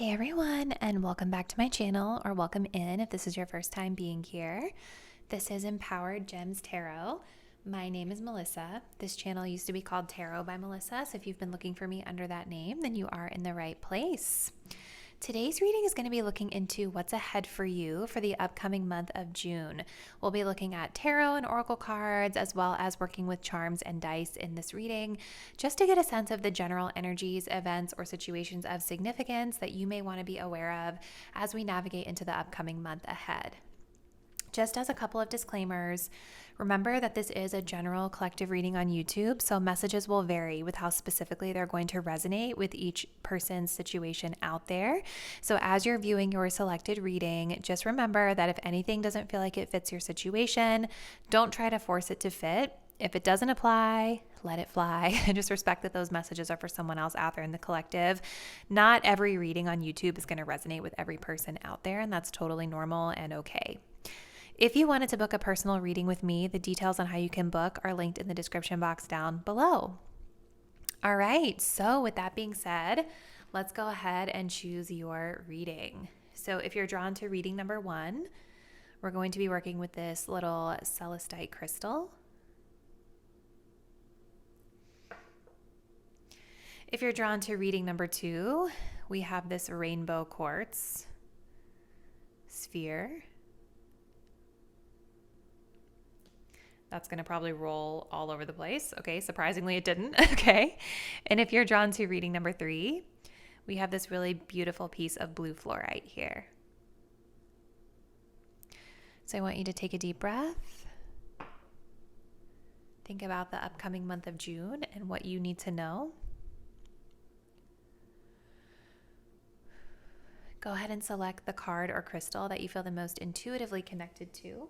Hey everyone, and welcome back to my channel, or welcome in if this is your first time being here. This is Empowered Gems Tarot. My name is Melissa. This channel used to be called Tarot by Melissa, so if you've been looking for me under that name, then you are in the right place. Today's reading is going to be looking into what's ahead for you for the upcoming month of June. We'll be looking at tarot and oracle cards, as well as working with charms and dice in this reading, just to get a sense of the general energies, events, or situations of significance that you may want to be aware of as we navigate into the upcoming month ahead. Just as a couple of disclaimers, remember that this is a general collective reading on YouTube, so messages will vary with how specifically they're going to resonate with each person's situation out there. So as you're viewing your selected reading, just remember that if anything doesn't feel like it fits your situation, don't try to force it to fit. If it doesn't apply, let it fly. Just respect that those messages are for someone else out there in the collective. Not every reading on YouTube is going to resonate with every person out there, and that's totally normal and okay. If you wanted to book a personal reading with me, the details on how you can book are linked in the description box down below. All right, so with that being said, let's go ahead and choose your reading. So if you're drawn to reading number 1, we're going to be working with this little celestite crystal. If you're drawn to reading number 2, we have this rainbow quartz sphere. That's going to probably roll all over the place. Okay, surprisingly it didn't. Okay. And if you're drawn to reading number 3, we have this really beautiful piece of blue fluorite here. So I want you to take a deep breath. Think about the upcoming month of June and what you need to know. Go ahead and select the card or crystal that you feel the most intuitively connected to.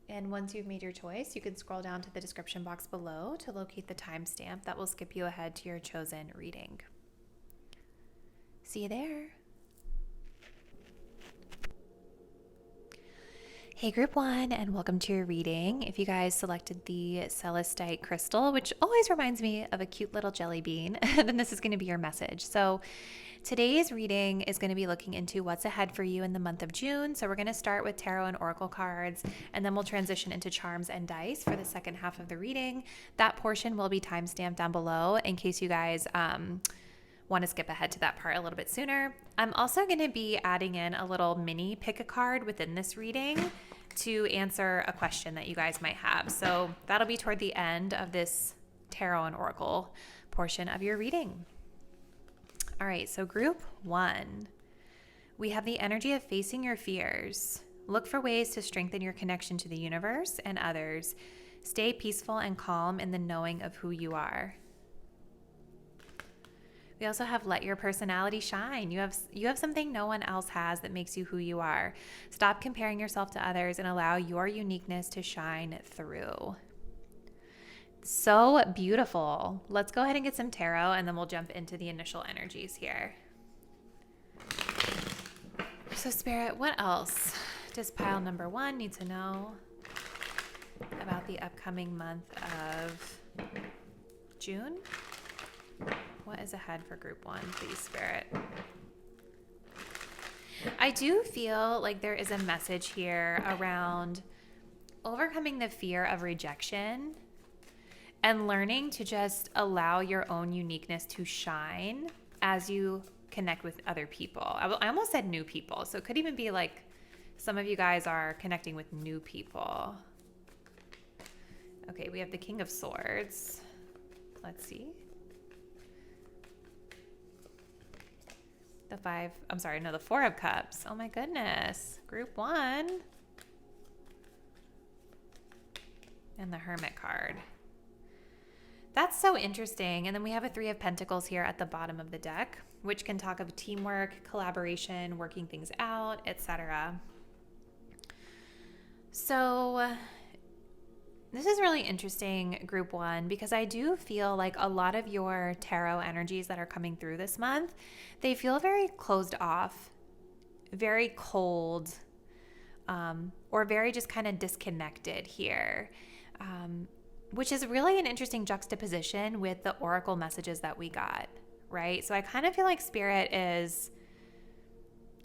And once you've made your choice, you can scroll down to the description box below to locate the timestamp that will skip you ahead to your chosen reading. See you there. Hey group 1, and welcome to your reading. If you guys selected the celestite crystal, which always reminds me of a cute little jelly bean, then this is going to be your message. So today's reading is going to be looking into what's ahead for you in the month of June. So we're going to start with tarot and oracle cards, and then we'll transition into charms and dice for the second half of the reading. That portion will be timestamped down below in case you guys want to skip ahead to that part a little bit sooner. I'm also going to be adding in a little mini pick a card within this reading to answer a question that you guys might have. So that'll be toward the end of this tarot and oracle portion of your reading. All right, so group 1, we have the energy of facing your fears. Look for ways to strengthen your connection to the universe and others. Stay peaceful and calm in the knowing of who you are. We also have let your personality shine. You have something no one else has that makes you who you are. Stop comparing yourself to others and allow your uniqueness to shine through. So beautiful. Let's go ahead and get some tarot, and then we'll jump into the initial energies here. So Spirit, what else does pile number 1 need to know about the upcoming month of June? What is ahead for group 1, please, Spirit? I do feel like there is a message here around overcoming the fear of rejection and learning to just allow your own uniqueness to shine as you connect with other people. I almost said new people, so it could even be like some of you guys are connecting with new people. Okay, we have the King of Swords. Let's see. The 4 of Cups. Oh my goodness. Group 1. And the Hermit card. That's so interesting. And then we have a 3 of Pentacles here at the bottom of the deck, which can talk of teamwork, collaboration, working things out, etc. So this is really interesting, group 1, because I do feel like a lot of your tarot energies that are coming through this month, they feel very closed off, very cold, or very just kind of disconnected here. Which is really an interesting juxtaposition with the oracle messages that we got, right? So I kind of feel like Spirit is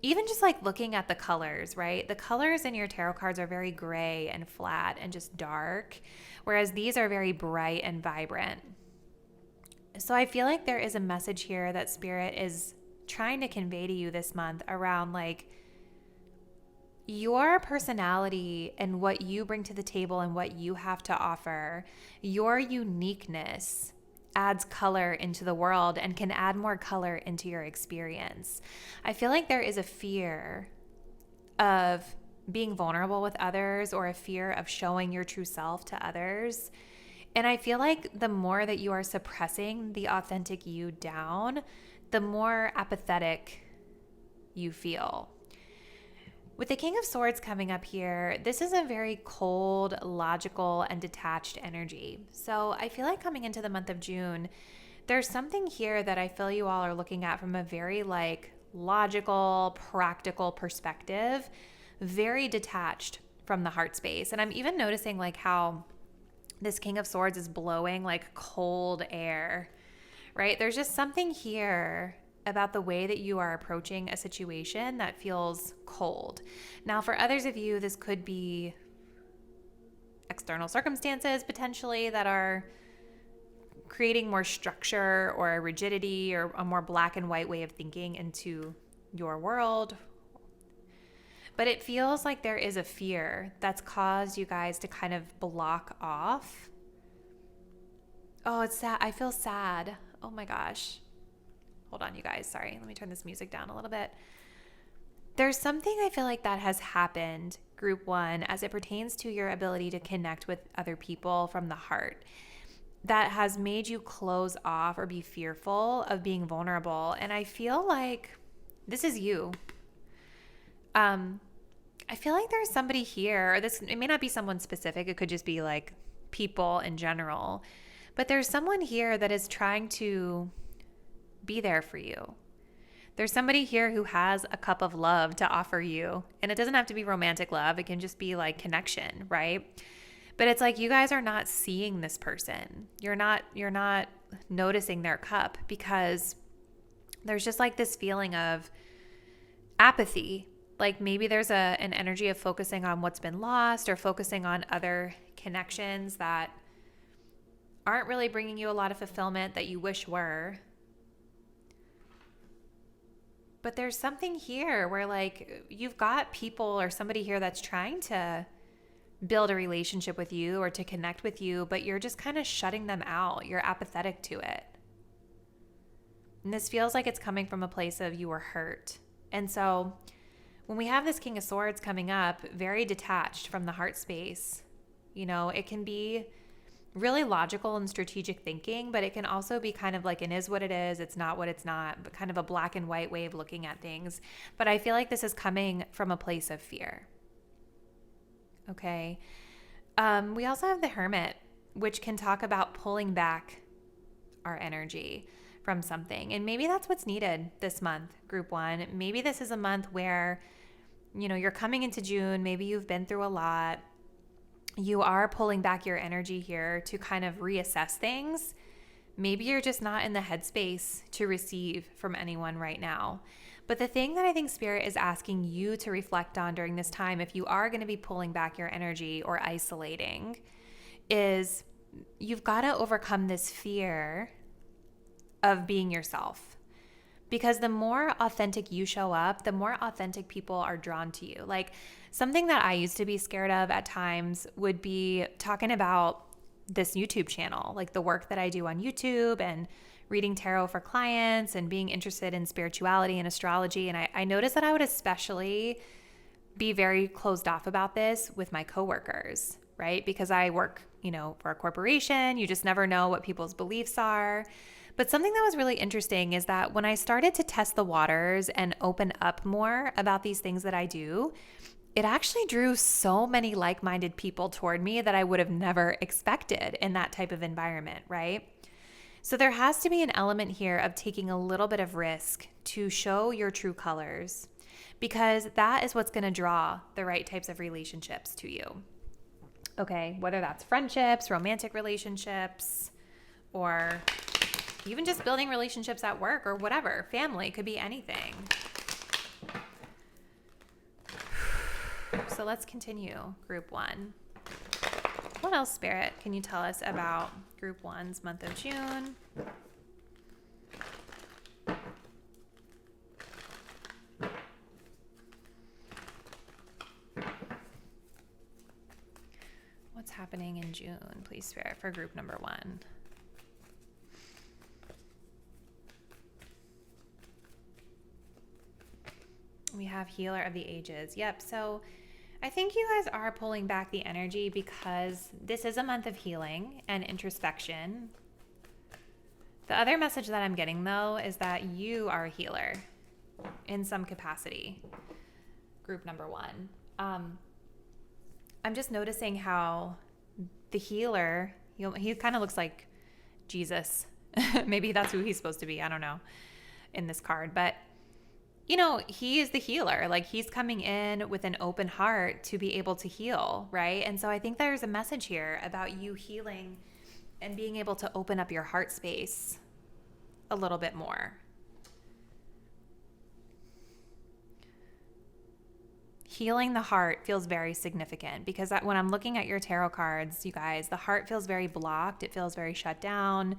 even just like looking at the colors, right? The colors in your tarot cards are very gray and flat and just dark, whereas these are very bright and vibrant. So I feel like there is a message here that Spirit is trying to convey to you this month around like your personality and what you bring to the table and what you have to offer. Your uniqueness adds color into the world and can add more color into your experience. I feel like there is a fear of being vulnerable with others or a fear of showing your true self to others. And I feel like the more that you are suppressing the authentic you down, the more apathetic you feel. With the King of Swords coming up here, this is a very cold, logical, and detached energy. So I feel like coming into the month of June, there's something here that I feel you all are looking at from a very like logical, practical perspective, very detached from the heart space. And I'm even noticing like how this King of Swords is blowing like cold air, right? There's just something here about the way that you are approaching a situation that feels cold. Now, for others of you, this could be external circumstances potentially that are creating more structure or a rigidity or a more black and white way of thinking into your world. But it feels like there is a fear that's caused you guys to kind of block off. Oh, it's sad. I feel sad. Oh my gosh. Hold on, you guys. Sorry. Let me turn this music down a little bit. There's something I feel like that has happened, group one, as it pertains to your ability to connect with other people from the heart, that has made you close off or be fearful of being vulnerable. And I feel like this is you. I feel like there's somebody here, or this, it may not be someone specific. It could just be like people in general, but there's someone here that is trying to be there for you. There's somebody here who has a cup of love to offer you. And it doesn't have to be romantic love. It can just be like connection, right? But it's like you guys are not seeing this person. You're not noticing their cup because there's just like this feeling of apathy. Like maybe there's an energy of focusing on what's been lost or focusing on other connections that aren't really bringing you a lot of fulfillment that you wish were. But there's something here where like you've got people or somebody here that's trying to build a relationship with you or to connect with you, but you're just kind of shutting them out. You're apathetic to it. And this feels like it's coming from a place of you were hurt. And so when we have this King of Swords coming up, very detached from the heart space, you know, it can be really logical and strategic thinking, but it can also be kind of like it is what it is, it's not what it's not, but kind of a black and white way of looking at things. But I feel like this is coming from a place of fear. Okay. We also have the Hermit, which can talk about pulling back our energy from something. And maybe that's what's needed this month, group one. Maybe this is a month where, you know, you're coming into June, maybe you've been through a lot. You are pulling back your energy here to kind of reassess things. Maybe you're just not in the headspace to receive from anyone right now. But the thing that I think Spirit is asking you to reflect on during this time, if you are going to be pulling back your energy or isolating, is you've got to overcome this fear of being yourself. Because the more authentic you show up, the more authentic people are drawn to you. Like something that I used to be scared of at times would be talking about this YouTube channel, like the work that I do on YouTube and reading tarot for clients and being interested in spirituality and astrology. And I noticed that I would especially be very closed off about this with my coworkers, right? Because I work, you know, for a corporation. You just never know what people's beliefs are. But something that was really interesting is that when I started to test the waters and open up more about these things that I do, it actually drew so many like-minded people toward me that I would have never expected in that type of environment, right? So there has to be an element here of taking a little bit of risk to show your true colors, because that is what's going to draw the right types of relationships to you. Okay, whether that's friendships, romantic relationships, or even just building relationships at work or whatever. Family, could be anything. So let's continue group 1. What else, Spirit, can you tell us about group 1's month of June? What's happening in June, please, Spirit, for group number 1? We have Healer of the Ages. Yep. So I think you guys are pulling back the energy because this is a month of healing and introspection. The other message that I'm getting, though, is that you are a healer in some capacity. Group number 1. I'm just noticing how the healer, he kind of looks like Jesus. Maybe that's who he's supposed to be. I don't know in this card, but he is the healer. Like, he's coming in with an open heart to be able to heal, right? And so I think there's a message here about you healing and being able to open up your heart space a little bit more. Healing the heart feels very significant because when I'm looking at your tarot cards, you guys, the heart feels very blocked. It feels very shut down.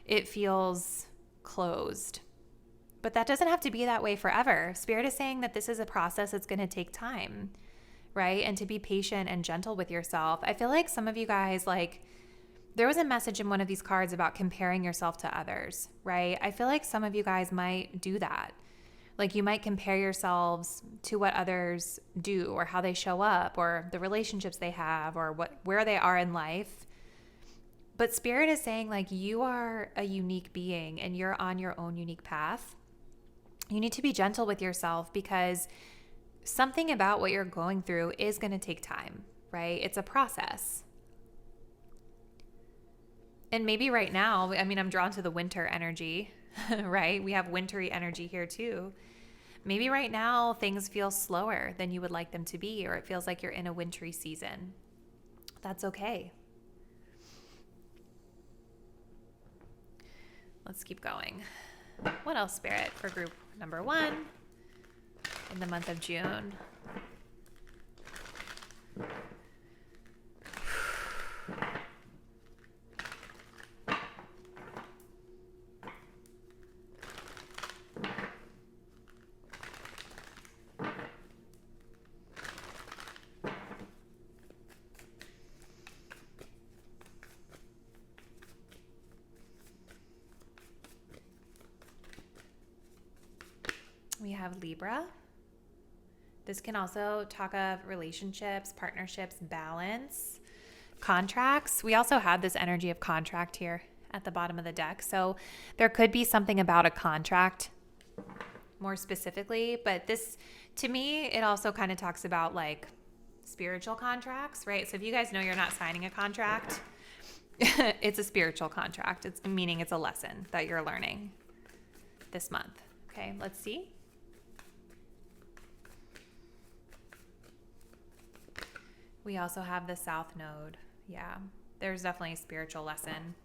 It feels closed. But that doesn't have to be that way forever. Spirit is saying that this is a process that's going to take time, right? And to be patient and gentle with yourself. I feel like some of you guys, there was a message in one of these cards about comparing yourself to others, right? I feel like some of you guys might do that. Like, you might compare yourselves to what others do or how they show up or the relationships they have or where they are in life. But Spirit is saying, you are a unique being and you're on your own unique path. You need to be gentle with yourself because something about what you're going through is going to take time, right? It's a process. And maybe right now, I'm drawn to the winter energy, right? We have wintry energy here too. Maybe right now things feel slower than you would like them to be, or it feels like you're in a wintry season. That's okay. Let's keep going. What else, Spirit, for group number 1 in the month of June? We have Libra. This can also talk of relationships, partnerships, balance, contracts. We also have this energy of contract here at the bottom of the deck. So there could be something about a contract more specifically, but this, to me, it also kind of talks about spiritual contracts, right? So if you guys know you're not signing a contract, it's a spiritual contract. Meaning it's a lesson that you're learning this month. Okay, let's see. We also have the South Node. Yeah, there's definitely a spiritual lesson.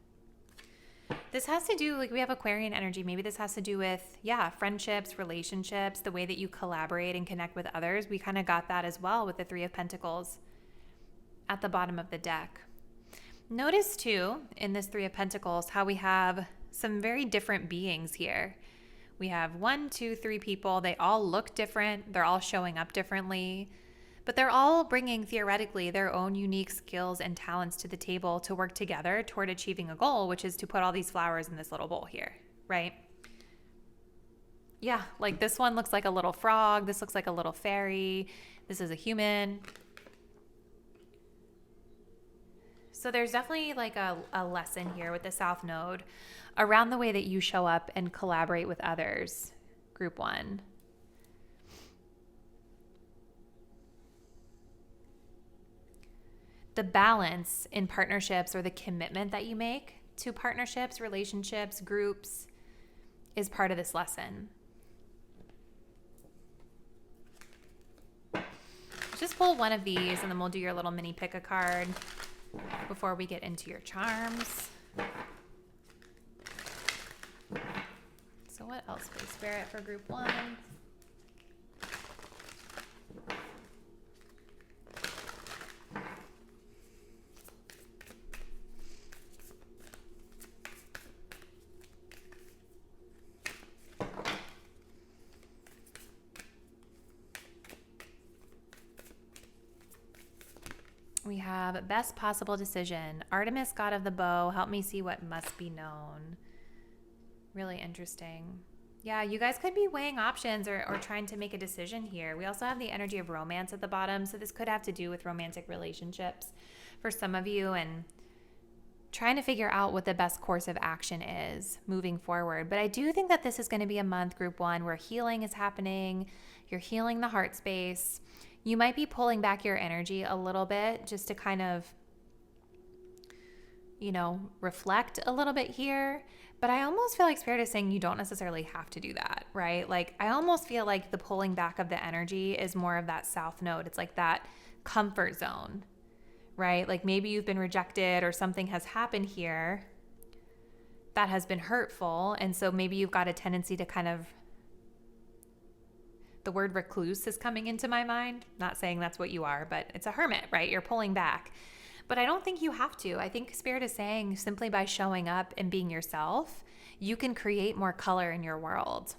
This has to do, we have Aquarian energy. Maybe this has to do with, friendships, relationships, the way that you collaborate and connect with others. We kind of got that as well with the 3 of Pentacles at the bottom of the deck. Notice too, in this 3 of Pentacles, how we have some very different beings here. We have 1, 2, 3 people. They all look different. They're all showing up differently. But they're all bringing, theoretically, their own unique skills and talents to the table to work together toward achieving a goal, which is to put all these flowers in this little bowl here, right? Yeah, this one looks like a little frog. This looks like a little fairy. This is a human. So there's definitely a lesson here with the South Node around the way that you show up and collaborate with others, group 1. The balance in partnerships or the commitment that you make to partnerships, relationships, groups is part of this lesson. Just pull one of these and then we'll do your little mini pick a card before we get into your charms. what else for Spirit for group 1? We have best possible decision. Artemis, god of the bow, help me see what must be known. Really interesting. Yeah, you guys could be weighing options or trying to make a decision here. We also have the energy of romance at the bottom, so this could have to do with romantic relationships for some of you and trying to figure out what the best course of action is moving forward. But I do think that this is going to be a month, group 1, where healing is happening. You're healing the heart space. You might be pulling back your energy a little bit just to kind of, reflect a little bit here. But I almost feel like Spirit is saying you don't necessarily have to do that, right? Like, I almost feel like the pulling back of the energy is more of that south node. It's like that comfort zone, right? Like maybe you've been rejected or something has happened here that has been hurtful. And so maybe you've got a tendency to kind of, the word recluse is coming into my mind. Not saying that's what you are, but it's a hermit, right? You're pulling back. But I don't think you have to. I think Spirit is saying simply by showing up and being yourself, you can create more color in your world.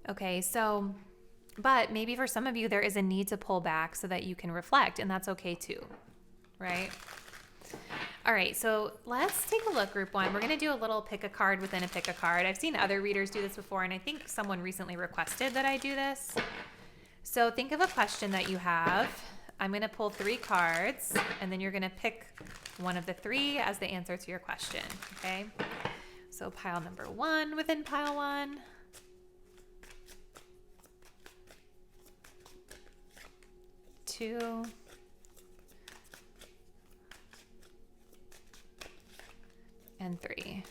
Okay, so, but maybe for some of you, there is a need to pull back so that you can reflect, and that's okay too, right? All right, so let's take a look, group 1. We're going to do a little pick a card within a pick a card. I've seen other readers do this before, and I think someone recently requested that I do this. So think of a question that you have. I'm going to pull 3 cards, and then you're going to pick one of the 3 as the answer to your question, okay? So pile number 1 within pile 1. Two. And 3.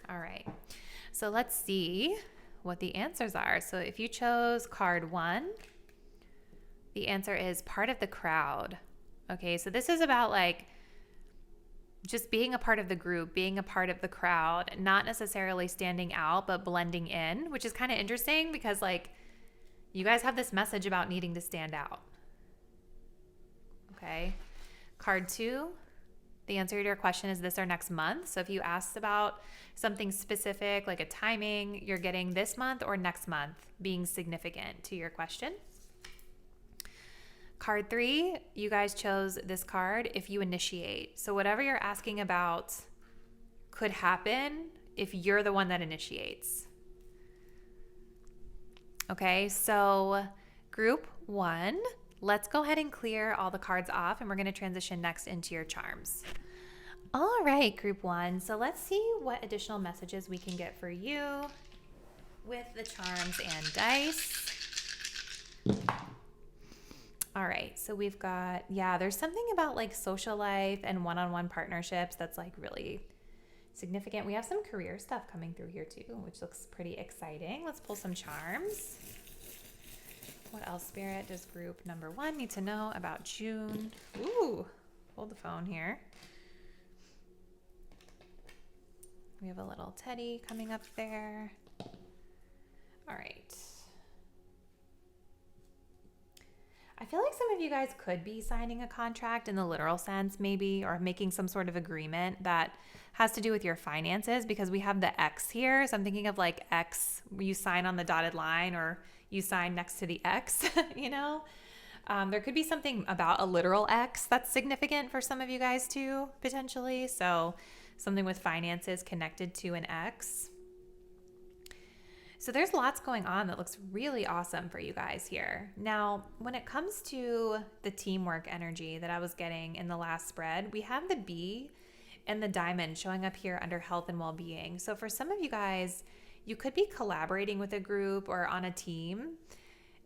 All right, so let's see what the answers are. So if you chose card 1, the answer is part of the crowd. Okay, so this is about like just being a part of the group, being a part of the crowd, not necessarily standing out, but blending in, which is kind of interesting because like you guys have this message about needing to stand out. Okay, card 2, the answer to your question is this or next month. So if you asked about something specific, like a timing, you're getting this month or next month being significant to your question. Card 3, you guys chose this card if you initiate. So whatever you're asking about could happen if you're the one that initiates. Okay, so group 1, let's go ahead and clear all the cards off, and we're going to transition next into your charms. All right, group 1. So let's see what additional messages we can get for you with the charms and dice. All right, so we've got, there's something about like social life and one-on-one partnerships that's like really significant. We have some career stuff coming through here too, which looks pretty exciting. Let's pull some charms. What else, Spirit, does group number 1 need to know about June? Ooh, hold the phone here. We have a little teddy coming up there. All right. I feel like some of you guys could be signing a contract in the literal sense maybe, or making some sort of agreement that has to do with your finances because we have the X here. So I'm thinking of like X, you sign on the dotted line or you sign next to the X, There could be something about a literal X that's significant for some of you guys too, potentially. So something with finances connected to an X. So there's lots going on that looks really awesome for you guys here. Now, when it comes to the teamwork energy that I was getting in the last spread, we have the bee and the diamond showing up here under health and well-being. So for some of you guys, you could be collaborating with a group or on a team,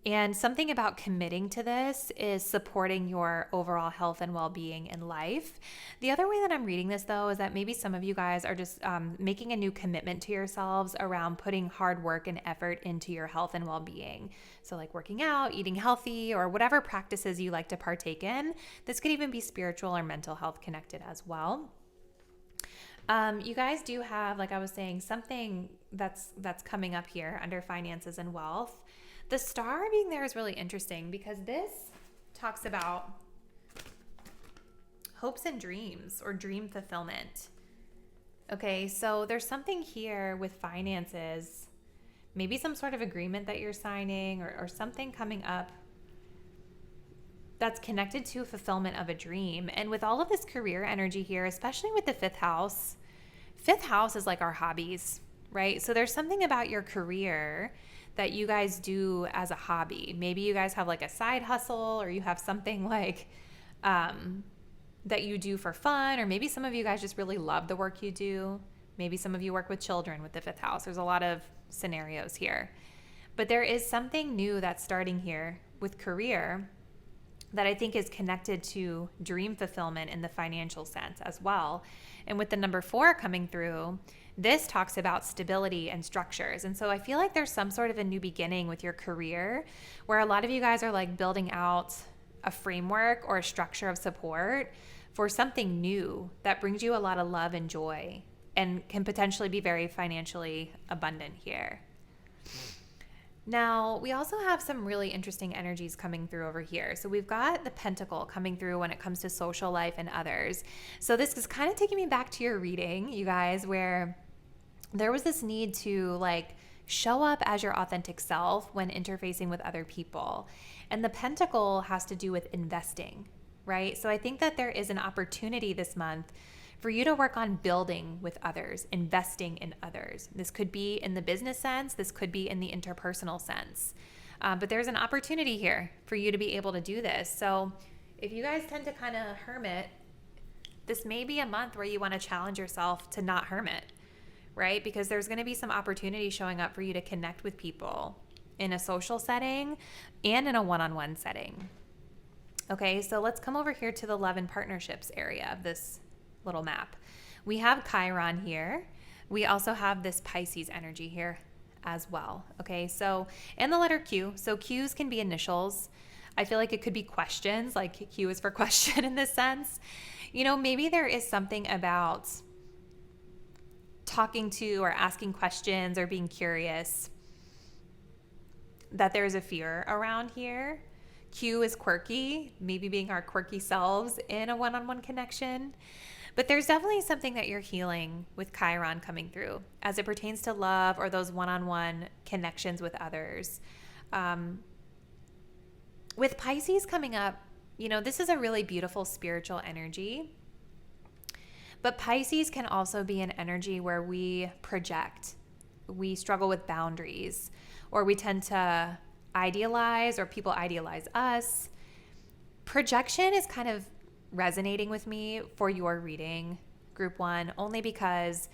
And something about committing to this is supporting your overall health and well-being in life. The other way that I'm reading this, though, is that maybe some of you guys are just making a new commitment to yourselves around putting hard work and effort into your health and well-being. So like working out, eating healthy, or whatever practices you like to partake in. This could even be spiritual or mental health connected as well. You guys do have, like I was saying, something that's coming up here under finances and wealth. The star being there is really interesting because this talks about hopes and dreams or dream fulfillment. Okay, so there's something here with finances, maybe some sort of agreement that you're signing or something coming up that's connected to fulfillment of a dream. And with all of this career energy here, especially with the fifth house is like our hobbies, right? So there's something about your career that you guys do as a hobby. Maybe you guys have like a side hustle, or you have something like that you do for fun, or maybe some of you guys just really love the work you do. Maybe some of you work with children with the fifth house. There's a lot of scenarios here. But there is something new that's starting here with career that I think is connected to dream fulfillment in the financial sense as well. And with the number 4 coming through, this talks about stability and structures. And so I feel like there's some sort of a new beginning with your career where a lot of you guys are like building out a framework or a structure of support for something new that brings you a lot of love and joy and can potentially be very financially abundant here. Now, we also have some really interesting energies coming through over here. So we've got the Pentacle coming through when it comes to social life and others. So this is kind of taking me back to your reading, you guys, where there was this need to like show up as your authentic self when interfacing with other people. And the Pentacle has to do with investing, right? So I think that there is an opportunity this month for you to work on building with others, investing in others. This could be in the business sense. This could be in the interpersonal sense. But there's an opportunity here for you to be able to do this. So if you guys tend to kind of hermit, this may be a month where you want to challenge yourself to not hermit, right? Because there's going to be some opportunity showing up for you to connect with people in a social setting and in a one-on-one setting. Okay, so let's come over here to the love and partnerships area of this little map. We have Chiron here. We also have this Pisces energy here as well. Okay, so and the letter Q. So Q's can be initials. I feel like it could be questions, like Q is for question in this sense. You know, maybe there is something about talking to or asking questions or being curious that there's a fear around here. Q is quirky, maybe being our quirky selves in a one-on-one connection. But there's definitely something that you're healing with Chiron coming through as it pertains to love or those one-on-one connections with others. With Pisces coming up, you know, this is a really beautiful spiritual energy. But Pisces can also be an energy where we project. We struggle with boundaries, or we tend to idealize, or people idealize us. Projection is kind of resonating with me for your reading, group 1, only because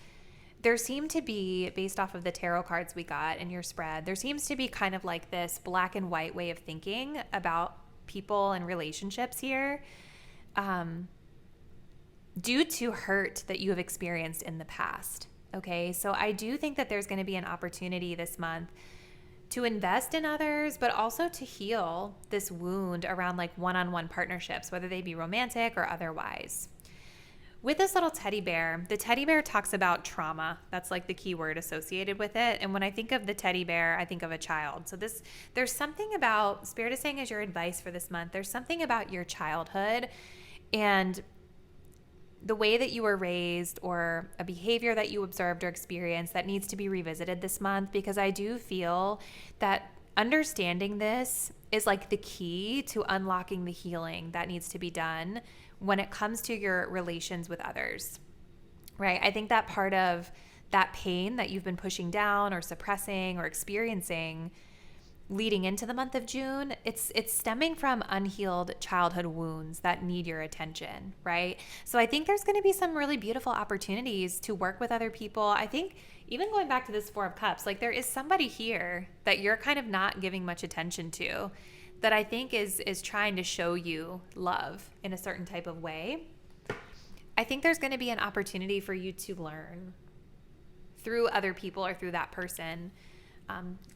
there seemed to be, based off of the tarot cards we got in your spread, there seems to be kind of like this black and white way of thinking about people and relationships here, due to hurt that you have experienced in the past. Okay, so I do think that there's going to be an opportunity this month to invest in others, but also to heal this wound around like one-on-one partnerships, whether they be romantic or otherwise. With this little teddy bear, the teddy bear talks about trauma. That's like the key word associated with it. And when I think of the teddy bear, I think of a child. So there's something about, Spirit is saying as your advice for this month, there's something about your childhood and the way that you were raised or a behavior that you observed or experienced that needs to be revisited this month, because I do feel that understanding this is like the key to unlocking the healing that needs to be done when it comes to your relations with others, right? I think that part of that pain that you've been pushing down or suppressing or experiencing leading into the month of June, it's stemming from unhealed childhood wounds that need your attention, right? So I think there's going to be some really beautiful opportunities to work with other people. I think even going back to this Four of Cups, like there is somebody here that you're kind of not giving much attention to that I think is trying to show you love in a certain type of way. I think there's going to be an opportunity for you to learn through other people or through that person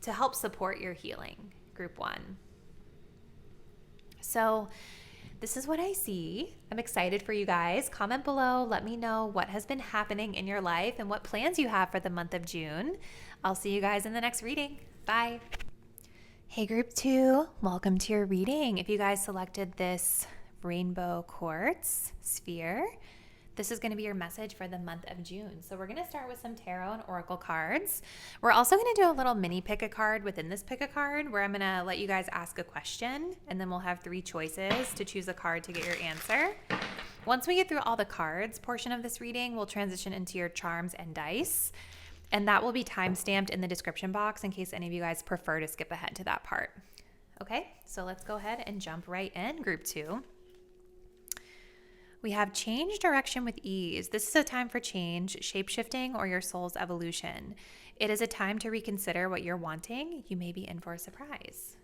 to help support your healing, group one. So this is what I see. I'm excited for you guys. Comment below. Let me know what has been happening in your life and what plans you have for the month of June. I'll see you guys in the next reading. Bye. Hey, group two. Welcome to your reading. If you guys selected this rainbow quartz sphere, this is going to be your message for the month of June. So we're going to start with some tarot and oracle cards. We're also going to do a little mini pick a card within this pick a card where I'm going to let you guys ask a question, and then we'll have 3 choices to choose a card to get your answer. Once we get through all the cards portion of this reading, we'll transition into your charms and dice, and that will be time-stamped in the description box in case any of you guys prefer to skip ahead to that part. Okay, so let's go ahead and jump right in, group two. We have change direction with ease. This is a time for change, shape-shifting, or your soul's evolution. It is a time to reconsider what you're wanting. You may be in for a surprise.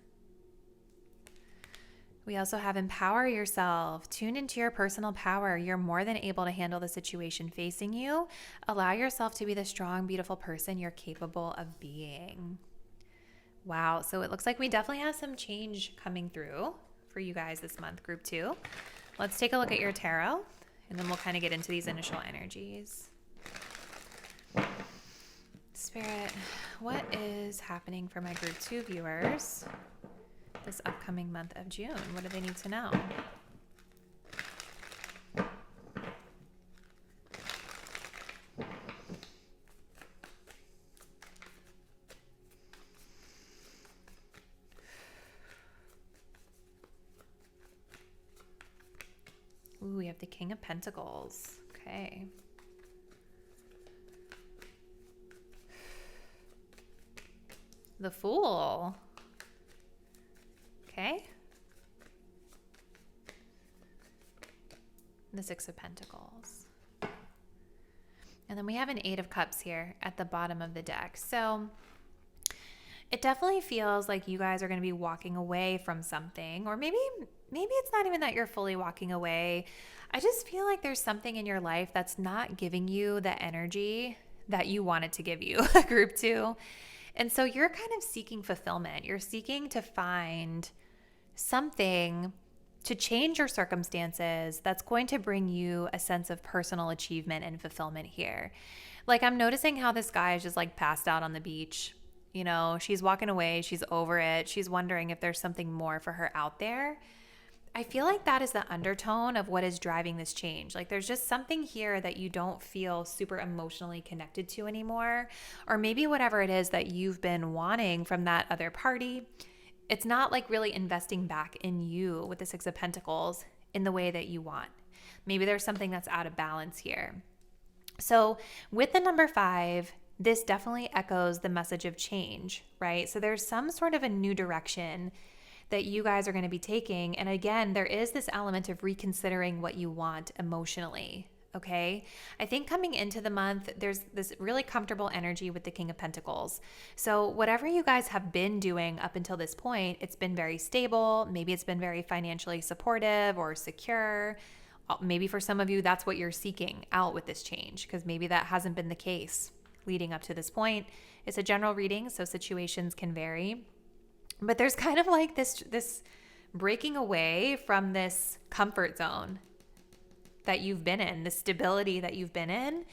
We also have empower yourself. Tune into your personal power. You're more than able to handle the situation facing you. Allow yourself to be the strong, beautiful person you're capable of being. Wow, so it looks like we definitely have some change coming through for you guys this month, group two. Let's take a look at your tarot, and then we'll kind of get into these initial energies. Spirit, what is happening for my group 2 viewers this upcoming month of June? What do they need to know? Ooh, we have the King of Pentacles. Okay. The Fool. Okay. The Six of Pentacles. And then we have an Eight of Cups here at the bottom of the deck. So it definitely feels like you guys are going to be walking away from something, or maybe it's not even that you're fully walking away. I just feel like there's something in your life that's not giving you the energy that you want it to give you, group 2. And so you're kind of seeking fulfillment. You're seeking to find something to change your circumstances that's going to bring you a sense of personal achievement and fulfillment here. Like, I'm noticing how this guy is just like passed out on the beach. You know, she's walking away. She's over it. She's wondering if there's something more for her out there. I feel like that is the undertone of what is driving this change. Like, there's just something here that you don't feel super emotionally connected to anymore. Or maybe whatever it is that you've been wanting from that other party, it's not like really investing back in you with the Six of Pentacles in the way that you want. Maybe there's something that's out of balance here. So with the number 5, this definitely echoes the message of change, right? So there's some sort of a new direction that you guys are going to be taking. And again, there is this element of reconsidering what you want emotionally, okay? I think coming into the month, there's this really comfortable energy with the King of Pentacles. So whatever you guys have been doing up until this point, it's been very stable. Maybe it's been very financially supportive or secure. Maybe for some of you, that's what you're seeking out with this change, because maybe that hasn't been the case leading up to this point. It's a general reading, so situations can vary. But there's kind of like this breaking away from this comfort zone that you've been in, the stability that you've been in,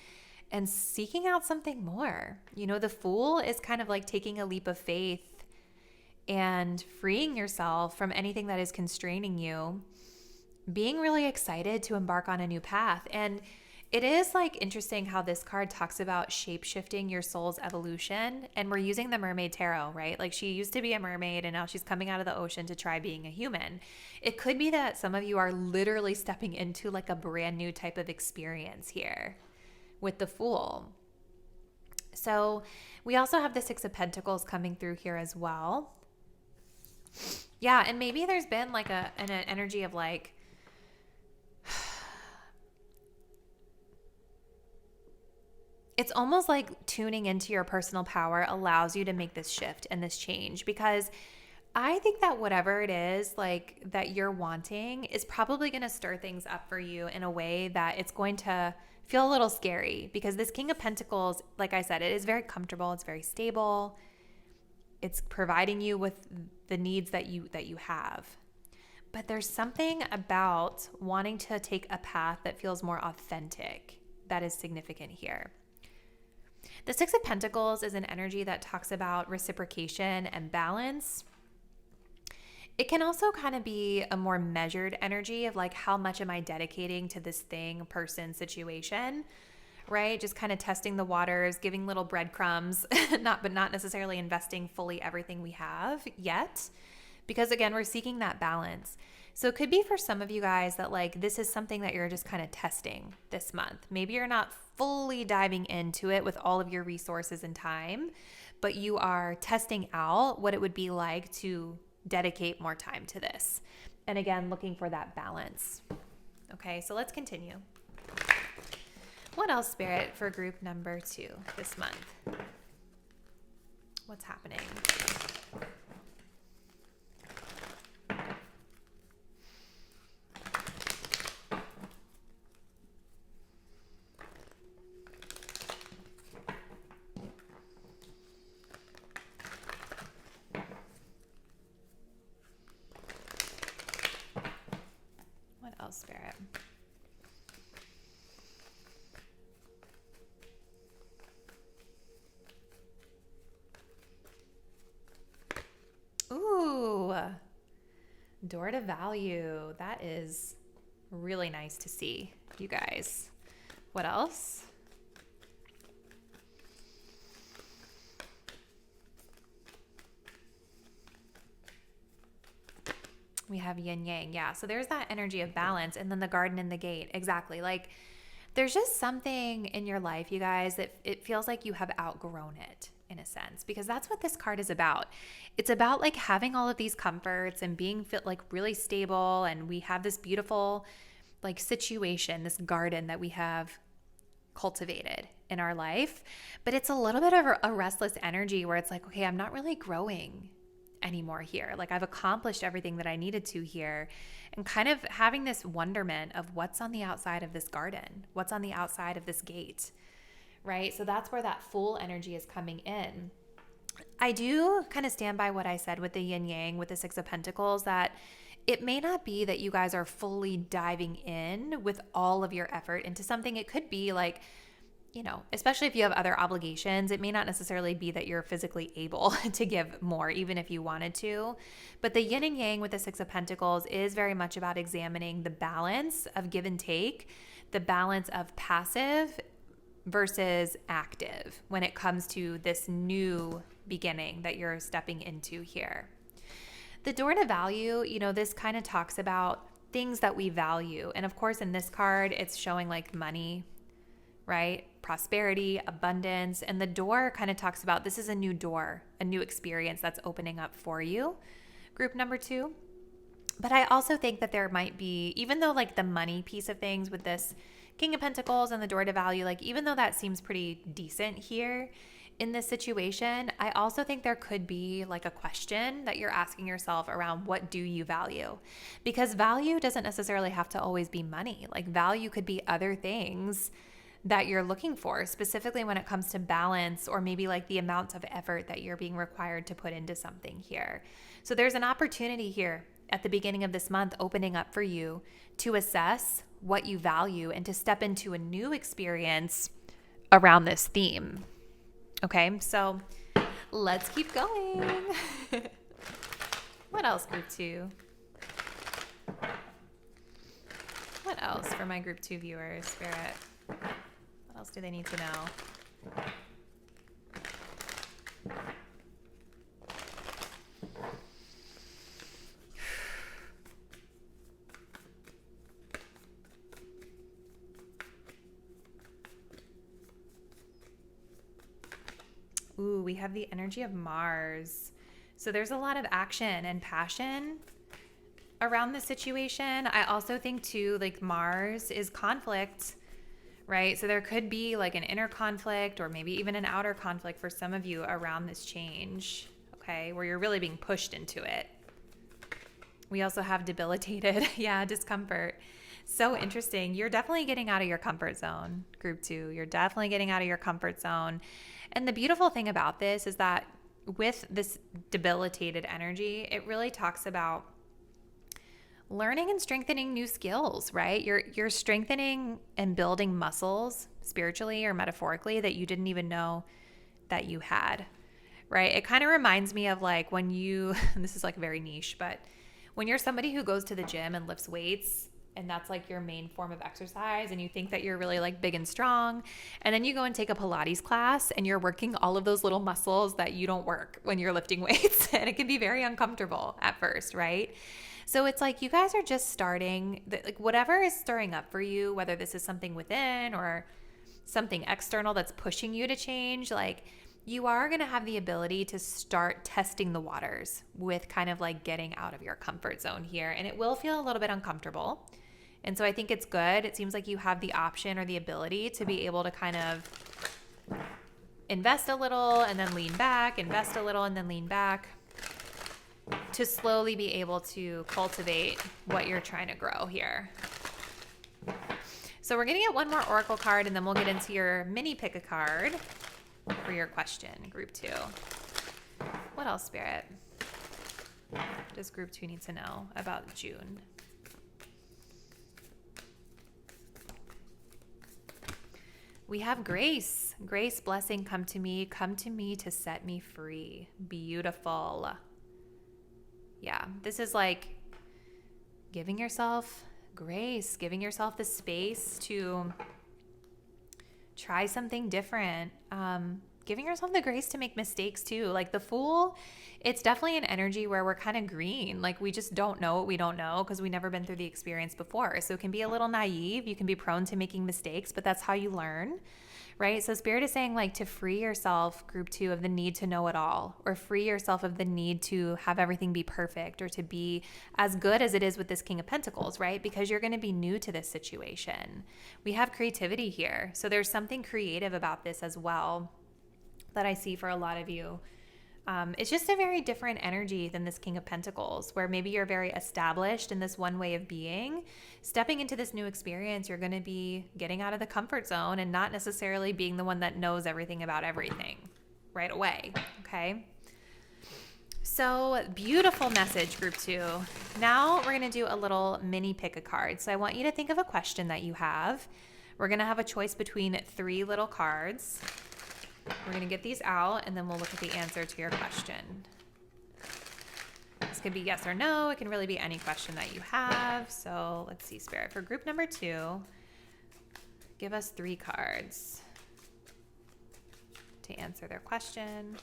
and seeking out something more. You know, the Fool is kind of like taking a leap of faith and freeing yourself from anything that is constraining you, being really excited to embark on a new path. And it is like interesting how this card talks about shape-shifting your soul's evolution. And we're using the Mermaid Tarot, right? Like, she used to be a mermaid and now she's coming out of the ocean to try being a human. It could be that some of you are literally stepping into like a brand new type of experience here with the Fool. So we also have the Six of Pentacles coming through here as well. Yeah, and maybe there's been like an energy of like, it's almost like tuning into your personal power allows you to make this shift and this change, because I think that whatever it is like that you're wanting is probably going to stir things up for you in a way that it's going to feel a little scary, because this King of Pentacles, like I said, it is very comfortable. It's very stable. It's providing you with the needs that you have. But there's something about wanting to take a path that feels more authentic that is significant here. The Six of Pentacles is an energy that talks about reciprocation and balance. It can also kind of be a more measured energy of like, how much am I dedicating to this thing, person, situation, right? Just kind of testing the waters, giving little breadcrumbs, but not necessarily investing fully everything we have yet. Because again, we're seeking that balance. So it could be for some of you guys that like, this is something that you're just kind of testing this month. Maybe you're not fully diving into it with all of your resources and time, but you are testing out what it would be like to dedicate more time to this. And again, looking for that balance. Okay, so let's continue. What else, Spirit, for group number 2 this month? What's happening? Spirit. Ooh, door to value. That is really nice to see, you guys. What else? We have yin yang. Yeah. So there's that energy of balance, and then the garden and the gate. Exactly. Like there's just something in your life, you guys, that it feels like you have outgrown it in a sense, because that's what this card is about. It's about like having all of these comforts and being like really stable. And we have this beautiful like situation, this garden that we have cultivated in our life, but it's a little bit of a restless energy where it's like, okay, I'm not really growing anymore here. Like I've accomplished everything that I needed to here, and kind of having this wonderment of what's on the outside of this garden, what's on the outside of this gate, right? So that's where that full energy is coming in. I do kind of stand by what I said with the yin yang, with the Six of Pentacles, that it may not be that you guys are fully diving in with all of your effort into something. It could be like, you know, especially if you have other obligations, it may not necessarily be that you're physically able to give more, even if you wanted to. But the yin and yang with the Six of Pentacles is very much about examining the balance of give and take, the balance of passive versus active when it comes to this new beginning that you're stepping into here. The door to value, you know, this kind of talks about things that we value. And of course, in this card, it's showing like money, right? Prosperity, abundance. And the door kind of talks about this is a new door, a new experience that's opening up for you, group number 2. But I also think that there might be, even though like the money piece of things with this King of Pentacles and the door to value, like even though that seems pretty decent here in this situation, I also think there could be like a question that you're asking yourself around what do you value? Because value doesn't necessarily have to always be money. Like value could be other things that you're looking for, specifically when it comes to balance, or maybe like the amount of effort that you're being required to put into something here. So there's an opportunity here at the beginning of this month opening up for you to assess what you value and to step into a new experience around this theme. Okay, so let's keep going. What else, group 2? What else for my group 2 viewers, Spirit? What else do they need to know? Ooh, we have the energy of Mars. So there's a lot of action and passion around the situation. I also think too, like Mars is conflict, right? So there could be like an inner conflict or maybe even an outer conflict for some of you around this change, okay, where you're really being pushed into it. We also have debilitated, yeah, discomfort. So interesting. You're definitely getting out of your comfort zone, group 2. You're definitely getting out of your comfort zone. And the beautiful thing about this is that with this debilitated energy, it really talks about learning and strengthening new skills, right? You're strengthening and building muscles spiritually or metaphorically that you didn't even know that you had, right? It kind of reminds me of like when you, and this is like very niche, but when you're somebody who goes to the gym and lifts weights and that's like your main form of exercise and you think that you're really like big and strong, and then you go and take a Pilates class and you're working all of those little muscles that you don't work when you're lifting weights, and it can be very uncomfortable at first, right? So it's like you guys are just starting, like whatever is stirring up for you, whether this is something within or something external that's pushing you to change, like you are going to have the ability to start testing the waters with kind of like getting out of your comfort zone here. And it will feel a little bit uncomfortable. And so I think it's good. It seems like you have the option or the ability to be able to kind of invest a little and then lean back, invest a little and then lean back, to slowly be able to cultivate what you're trying to grow here. So we're going to get one more oracle card and then we'll get into your mini pick a card for your question, group 2. What else, Spirit, does group 2 need to know about June? We have grace. Grace, blessing, come to me to set me free. Beautiful. Yeah, this is like giving yourself grace, giving yourself the space to try something different, giving yourself the grace to make mistakes too. Like the Fool, it's definitely an energy where we're kind of green. Like we just don't know what we don't know because we've never been through the experience before. So it can be a little naive. You can be prone to making mistakes, but that's how you learn. Right? So Spirit is saying like to free yourself, group 2, of the need to know it all, or free yourself of the need to have everything be perfect or to be as good as it is with this King of Pentacles, right? Because you're going to be new to this situation. We have creativity here. So there's something creative about this as well that I see for a lot of you. It's just a very different energy than this King of Pentacles, where maybe you're very established in this one way of being. Stepping into this new experience, you're going to be getting out of the comfort zone and not necessarily being the one that knows everything about everything right away, okay? So beautiful message, group 2. Now we're going to do a little mini pick a card. So I want you to think of a question that you have. We're going to have a choice between 3 little cards. We're going to get these out and then we'll look at the answer to your question. This could be yes or no. It can really be any question that you have. So let's see, Spirit. For group number 2, give us 3 cards to answer their question.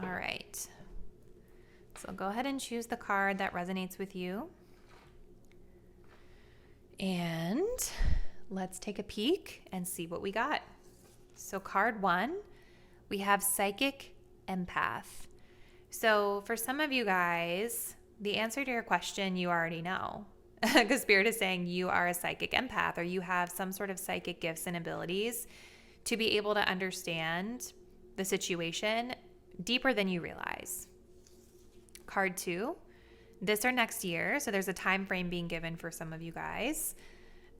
All right. So go ahead and choose the card that resonates with you. And let's take a peek and see what we got. So card 1, we have Psychic Empath. So for some of you guys, the answer to your question you already know. Because Spirit is saying you are a psychic empath, or you have some sort of psychic gifts and abilities to be able to understand the situation deeper than you realize. Card 2, this or next year. So there's a time frame being given for some of you guys.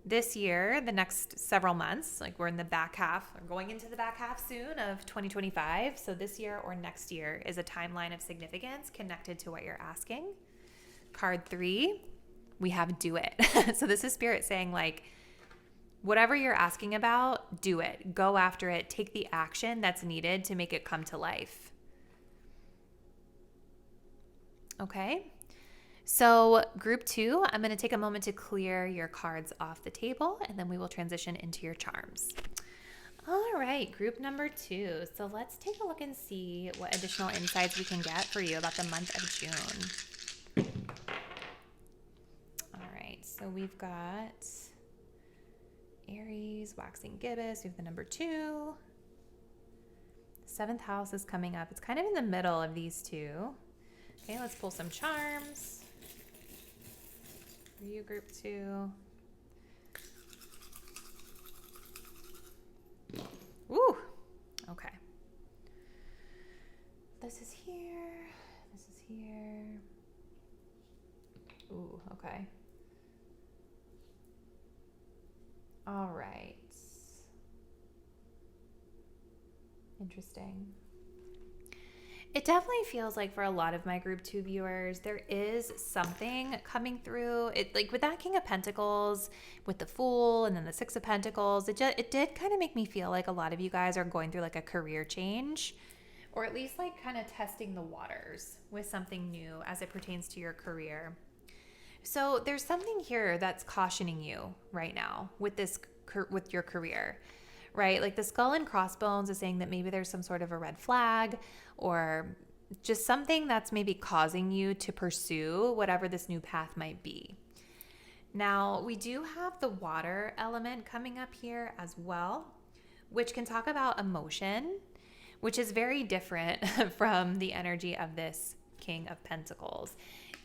This year, the next several months, like we're in the back half, or going into the back half soon of 2025. So this year or next year is a timeline of significance connected to what you're asking. Card 3, we have do it. So this is Spirit saying like, whatever you're asking about, do it. Go after it. Take the action that's needed to make it come to life. Okay, so group 2, I'm going to take a moment to clear your cards off the table and then we will transition into your charms. All right, group number 2. So let's take a look and see what additional insights we can get for you about the month of June. All right, so we've got Aries, Waxing Gibbous, we have the number 2. Seventh house is coming up. It's kind of in the middle of these two. Okay, let's pull some charms for you, group 2. Ooh, okay. This is here. This is here. Ooh, okay. All right. Interesting. It definitely feels like for a lot of my group 2 viewers, there is something coming through. It like with that King of Pentacles, with the Fool, and then the Six of Pentacles, it did kind of make me feel like a lot of you guys are going through like a career change, or at least like kind of testing the waters with something new as it pertains to your career. So there's something here that's cautioning you right now with with your career. Right? Like the skull and crossbones is saying that maybe there's some sort of a red flag or just something that's maybe causing you to pursue whatever this new path might be. Now, we do have the water element coming up here as well, which can talk about emotion, which is very different from the energy of this King of Pentacles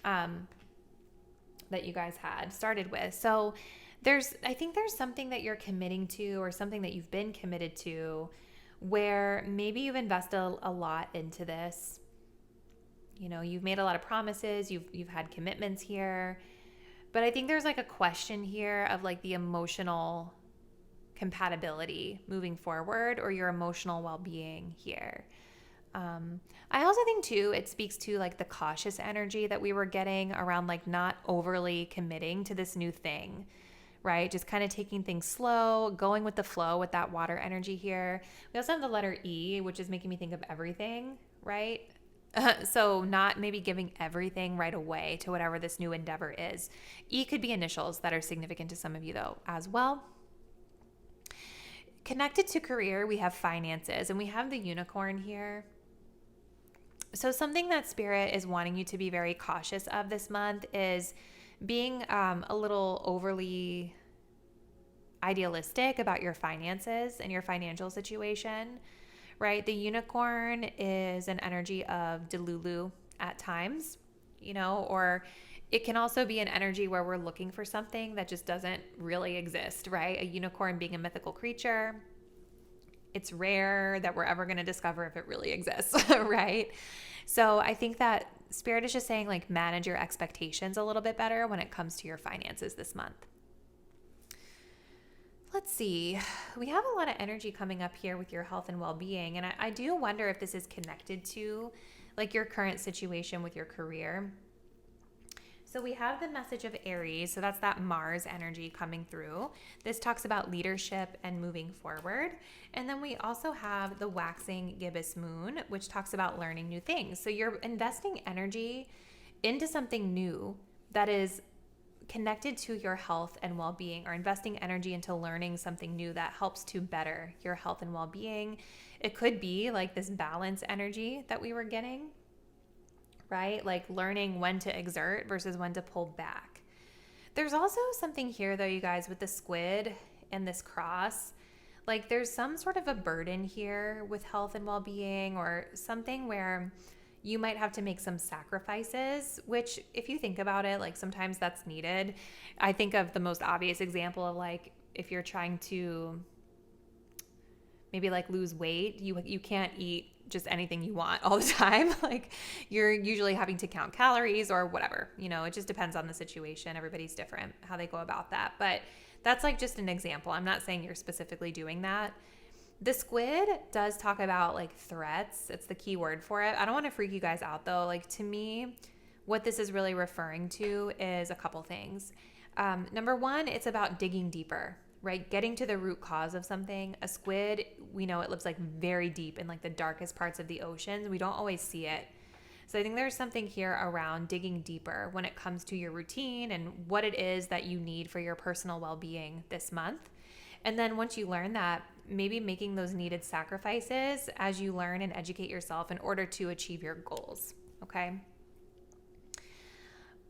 that you guys had started with. So I think there's something that you're committing to or something that you've been committed to where maybe you've invested a lot into this. You know, you've made a lot of promises, you've had commitments here. But I think there's like a question here of like the emotional compatibility moving forward or your emotional well-being here. I also think too, it speaks to like the cautious energy that we were getting around like not overly committing to this new thing. Right? Just kind of taking things slow, going with the flow with that water energy here. We also have the letter E, which is making me think of everything, right? So not maybe giving everything right away to whatever this new endeavor is. E could be initials that are significant to some of you though as well. Connected to career, we have finances and we have the unicorn here. So something that Spirit is wanting you to be very cautious of this month is being a little overly idealistic about your finances and your financial situation, right? The unicorn is an energy of Delulu at times, you know, or it can also be an energy where we're looking for something that just doesn't really exist, right? A unicorn being a mythical creature, it's rare that we're ever going to discover if it really exists, right? So I think that Spirit is just saying like manage your expectations a little bit better when it comes to your finances this month. Let's see. We have a lot of energy coming up here with your health and well-being. And I do wonder if this is connected to like your current situation with your career. So we have the message of Aries. So that's that Mars energy coming through. This talks about leadership and moving forward. And then we also have the waxing gibbous moon, which talks about learning new things. So you're investing energy into something new that is connected to your health and well-being, or investing energy into learning something new that helps to better your health and well-being. It could be like this balance energy that we were getting, right? Like learning when to exert versus when to pull back. There's also something here though, you guys, with the squid and this cross, like there's some sort of a burden here with health and well-being, or something where you might have to make some sacrifices, which if you think about it, like sometimes that's needed. I think of the most obvious example of like, if you're trying to maybe like lose weight, you can't eat just anything you want all the time. Like you're usually having to count calories or whatever, you know, it just depends on the situation. Everybody's different how they go about that. But that's like just an example. I'm not saying you're specifically doing that. The squid does talk about like threats. It's the key word for it. I don't want to freak you guys out though. Like to me, what this is really referring to is a couple things. Number one, it's about digging deeper, right? Getting to the root cause of something. A squid, we know it lives like very deep in like the darkest parts of the oceans. We don't always see it. So I think there's something here around digging deeper when it comes to your routine and what it is that you need for your personal well-being this month. And then once you learn that, maybe making those needed sacrifices as you learn and educate yourself in order to achieve your goals. Okay.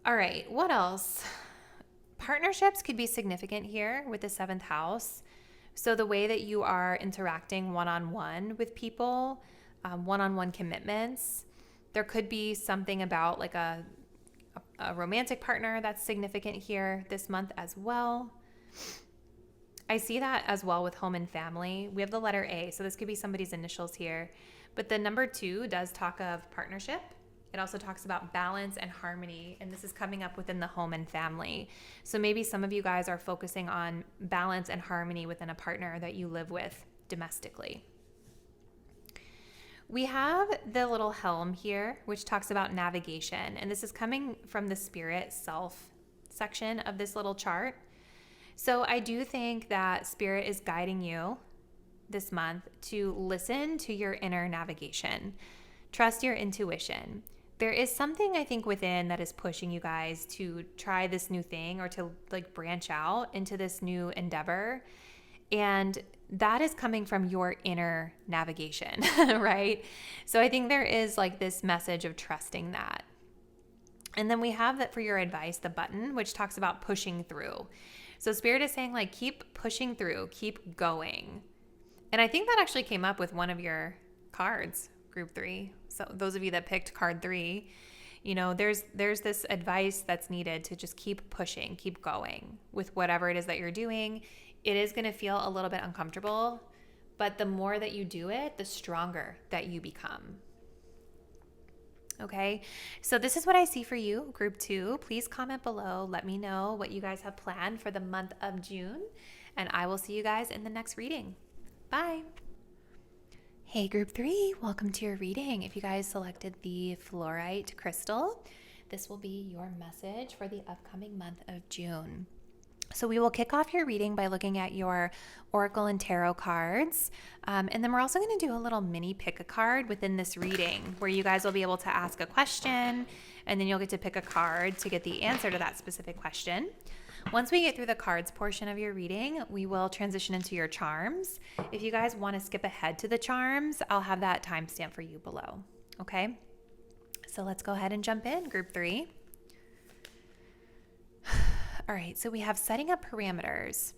All right. What else? Partnerships could be significant here with the 7th house. So the way that you are interacting one-on-one with people, one-on-one commitments. There could be something about like a romantic partner that's significant here this month as well. I see that as well with home and family. We have the letter A, so this could be somebody's initials here. But the number 2 does talk of partnership. It also talks about balance and harmony, and this is coming up within the home and family. So maybe some of you guys are focusing on balance and harmony within a partner that you live with domestically. We have the little helm here, which talks about navigation, and this is coming from the spirit self section of this little chart. So I do think that spirit is guiding you this month to listen to your inner navigation. Trust your intuition. There is something I think within that is pushing you guys to try this new thing or to like branch out into this new endeavor. And that is coming from your inner navigation, right? So I think there is like this message of trusting that. And then we have that for your advice, the button, which talks about pushing through. So spirit is saying like, keep pushing through, keep going. And I think that actually came up with one of your cards, group 3. So those of you that picked card 3, you know, there's this advice that's needed to just keep pushing, keep going with whatever it is that you're doing. It is going to feel a little bit uncomfortable, but the more that you do it, the stronger that you become. Okay, so this is what I see for you, group 2. Please comment below. Let me know what you guys have planned for the month of June, and I will see you guys in the next reading. Bye. Hey, group 3, welcome to your reading. If you guys selected the fluorite crystal, this will be your message for the upcoming month of June. So we will kick off your reading by looking at your oracle and tarot cards. And then we're also going to do a little mini pick a card within this reading where you guys will be able to ask a question and then you'll get to pick a card to get the answer to that specific question. Once we get through the cards portion of your reading, we will transition into your charms. If you guys want to skip ahead to the charms, I'll have that timestamp for you below. Okay? So let's go ahead and jump in, group 3. All right, so we have setting up parameters.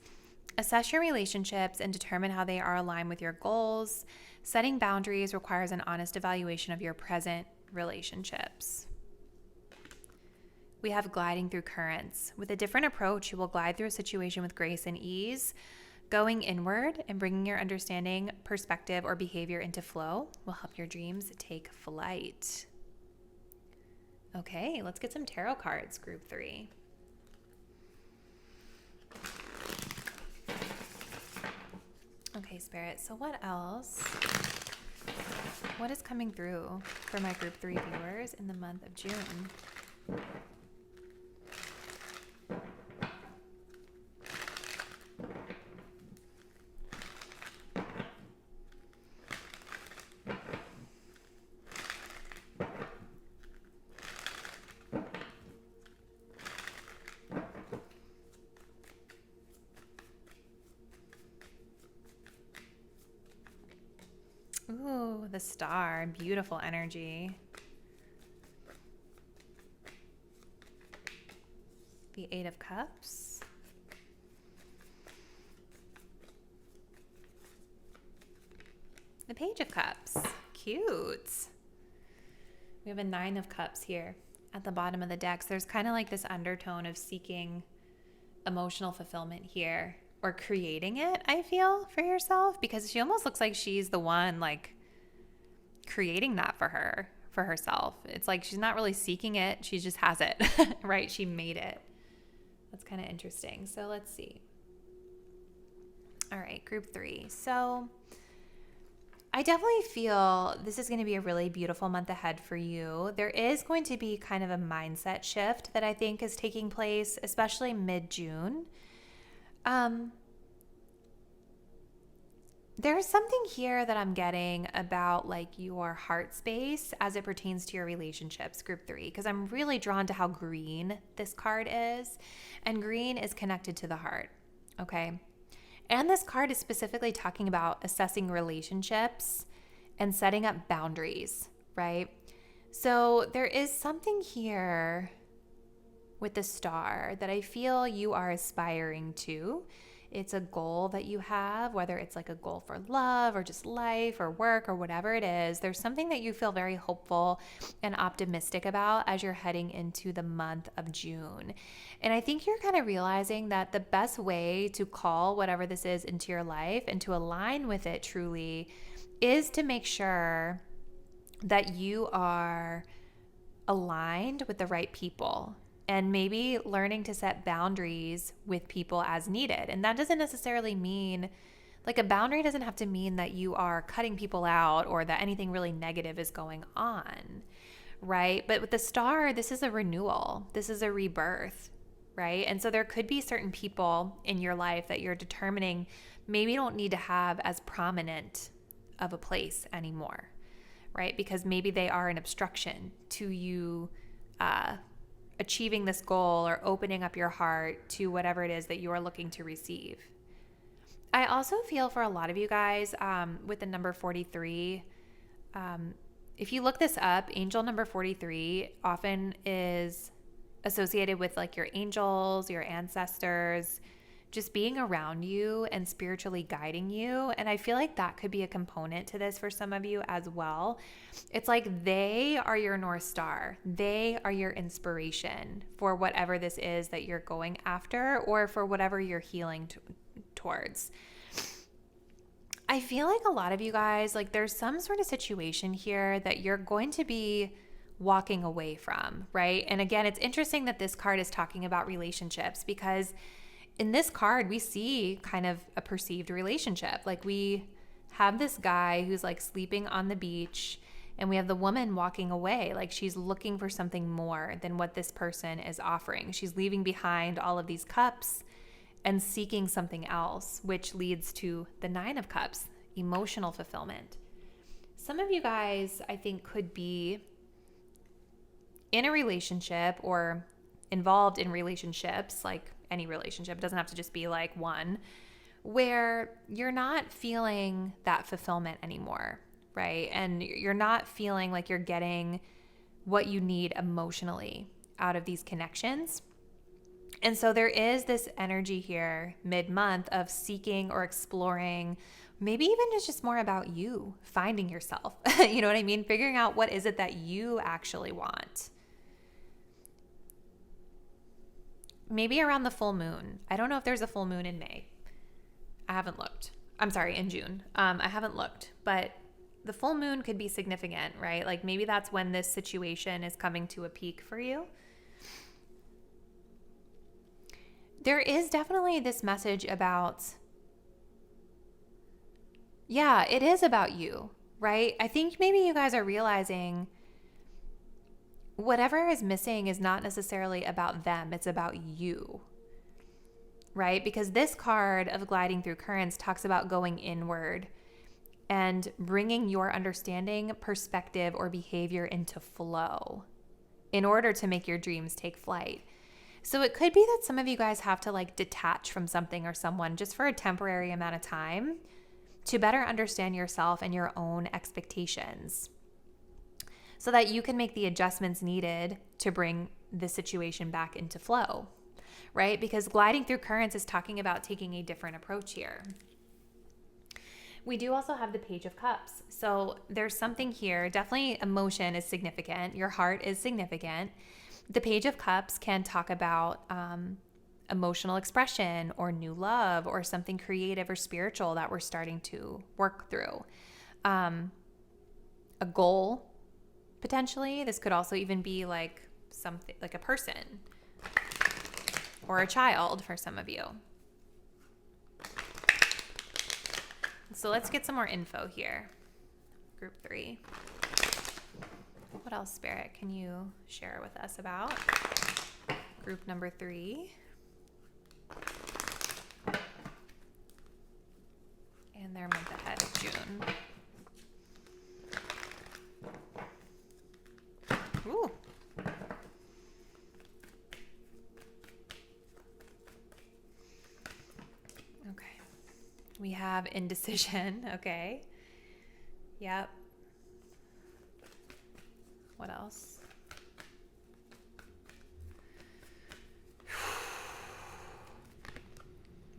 Assess your relationships and determine how they are aligned with your goals. Setting boundaries requires an honest evaluation of your present relationships. We have gliding through currents. With a different approach, you will glide through a situation with grace and ease. Going inward and bringing your understanding, perspective, or behavior into flow will help your dreams take flight. Okay, let's get some tarot cards, group 3. Okay, Spirit, so what else? What is coming through for my group 3 viewers in the month of June? Ooh, the star, beautiful energy. The 8 of Cups. The Page of Cups, cute. We have a 9 of Cups here at the bottom of the deck. So there's kind of like this undertone of seeking emotional fulfillment here. Or creating it, I feel, for yourself, because she almost looks like she's the one like creating that for herself. It's like she's not really seeking it, she just has it, right? She made it. That's kind of interesting. So let's see. All right, group 3. So I definitely feel this is going to be a really beautiful month ahead for you. There is going to be kind of a mindset shift that I think is taking place, especially mid-June. There's something here that I'm getting about like your heart space as it pertains to your relationships, group 3, because I'm really drawn to how green this card is, and green is connected to the heart, okay? And this card is specifically talking about assessing relationships and setting up boundaries, right? So there is something here with the star that I feel you are aspiring to it's a goal that you have, whether it's like a goal for love or just life or work or whatever it is, there's something that you feel very hopeful and optimistic about as you're heading into the month of June. And I think you're kind of realizing that the best way to call whatever this is into your life and to align with it truly is to make sure that you are aligned with the right people, and maybe learning to set boundaries with people as needed. And that doesn't necessarily mean, like, a boundary doesn't have to mean that you are cutting people out or that anything really negative is going on, right? But with the star, this is a renewal. This is a rebirth, right? And so there could be certain people in your life that you're determining maybe you don't need to have as prominent of a place anymore, right? Because maybe they are an obstruction to you achieving this goal or opening up your heart to whatever it is that you are looking to receive. I also feel for a lot of you guys with the number 43, if you look this up, angel number 43 often is associated with like your angels, your ancestors, just being around you and spiritually guiding you. And I feel like that could be a component to this for some of you as well. It's like they are your North Star. They are your inspiration for whatever this is that you're going after or for whatever you're healing towards. I feel like a lot of you guys, like there's some sort of situation here that you're going to be walking away from, right? And again, it's interesting that this card is talking about relationships, because in this card, we see kind of a perceived relationship. Like we have this guy who's like sleeping on the beach, and we have the woman walking away. Like she's looking for something more than what this person is offering. She's leaving behind all of these cups and seeking something else, which leads to the 9 of Cups, emotional fulfillment. Some of you guys, I think, could be in a relationship or involved in relationships, like any relationship, it doesn't have to just be like one, where you're not feeling that fulfillment anymore, right? And you're not feeling like you're getting what you need emotionally out of these connections. And so there is this energy here mid-month of seeking or exploring, maybe even it's just more about you finding yourself. You know what I mean? Figuring out what is it that you actually want. Maybe around the full moon. I don't know if there's a full moon in May. I haven't looked. I'm sorry, in June. I haven't looked, but the full moon could be significant, right? Like maybe that's when this situation is coming to a peak for you. There is definitely this message about, yeah, it is about you, right? I think maybe you guys are realizing whatever is missing is not necessarily about them. It's about you, right? Because this card of gliding through currents talks about going inward and bringing your understanding, perspective, or behavior into flow in order to make your dreams take flight. So it could be that some of you guys have to like detach from something or someone just for a temporary amount of time to better understand yourself and your own expectations, so that you can make the adjustments needed to bring the situation back into flow, right? Because gliding through currents is talking about taking a different approach here. We do also have the Page of Cups. So there's something here. Definitely emotion is significant. Your heart is significant. The Page of Cups can talk about emotional expression or new love or something creative or spiritual that we're starting to work through. A goal, potentially. This could also even be like something like a person or a child for some of you. So let's get some more info here. Group 3. What else, Spirit, can you share with us about group number 3? And their month ahead of June. Ooh. Okay. We have indecision. Okay. Yep. What else?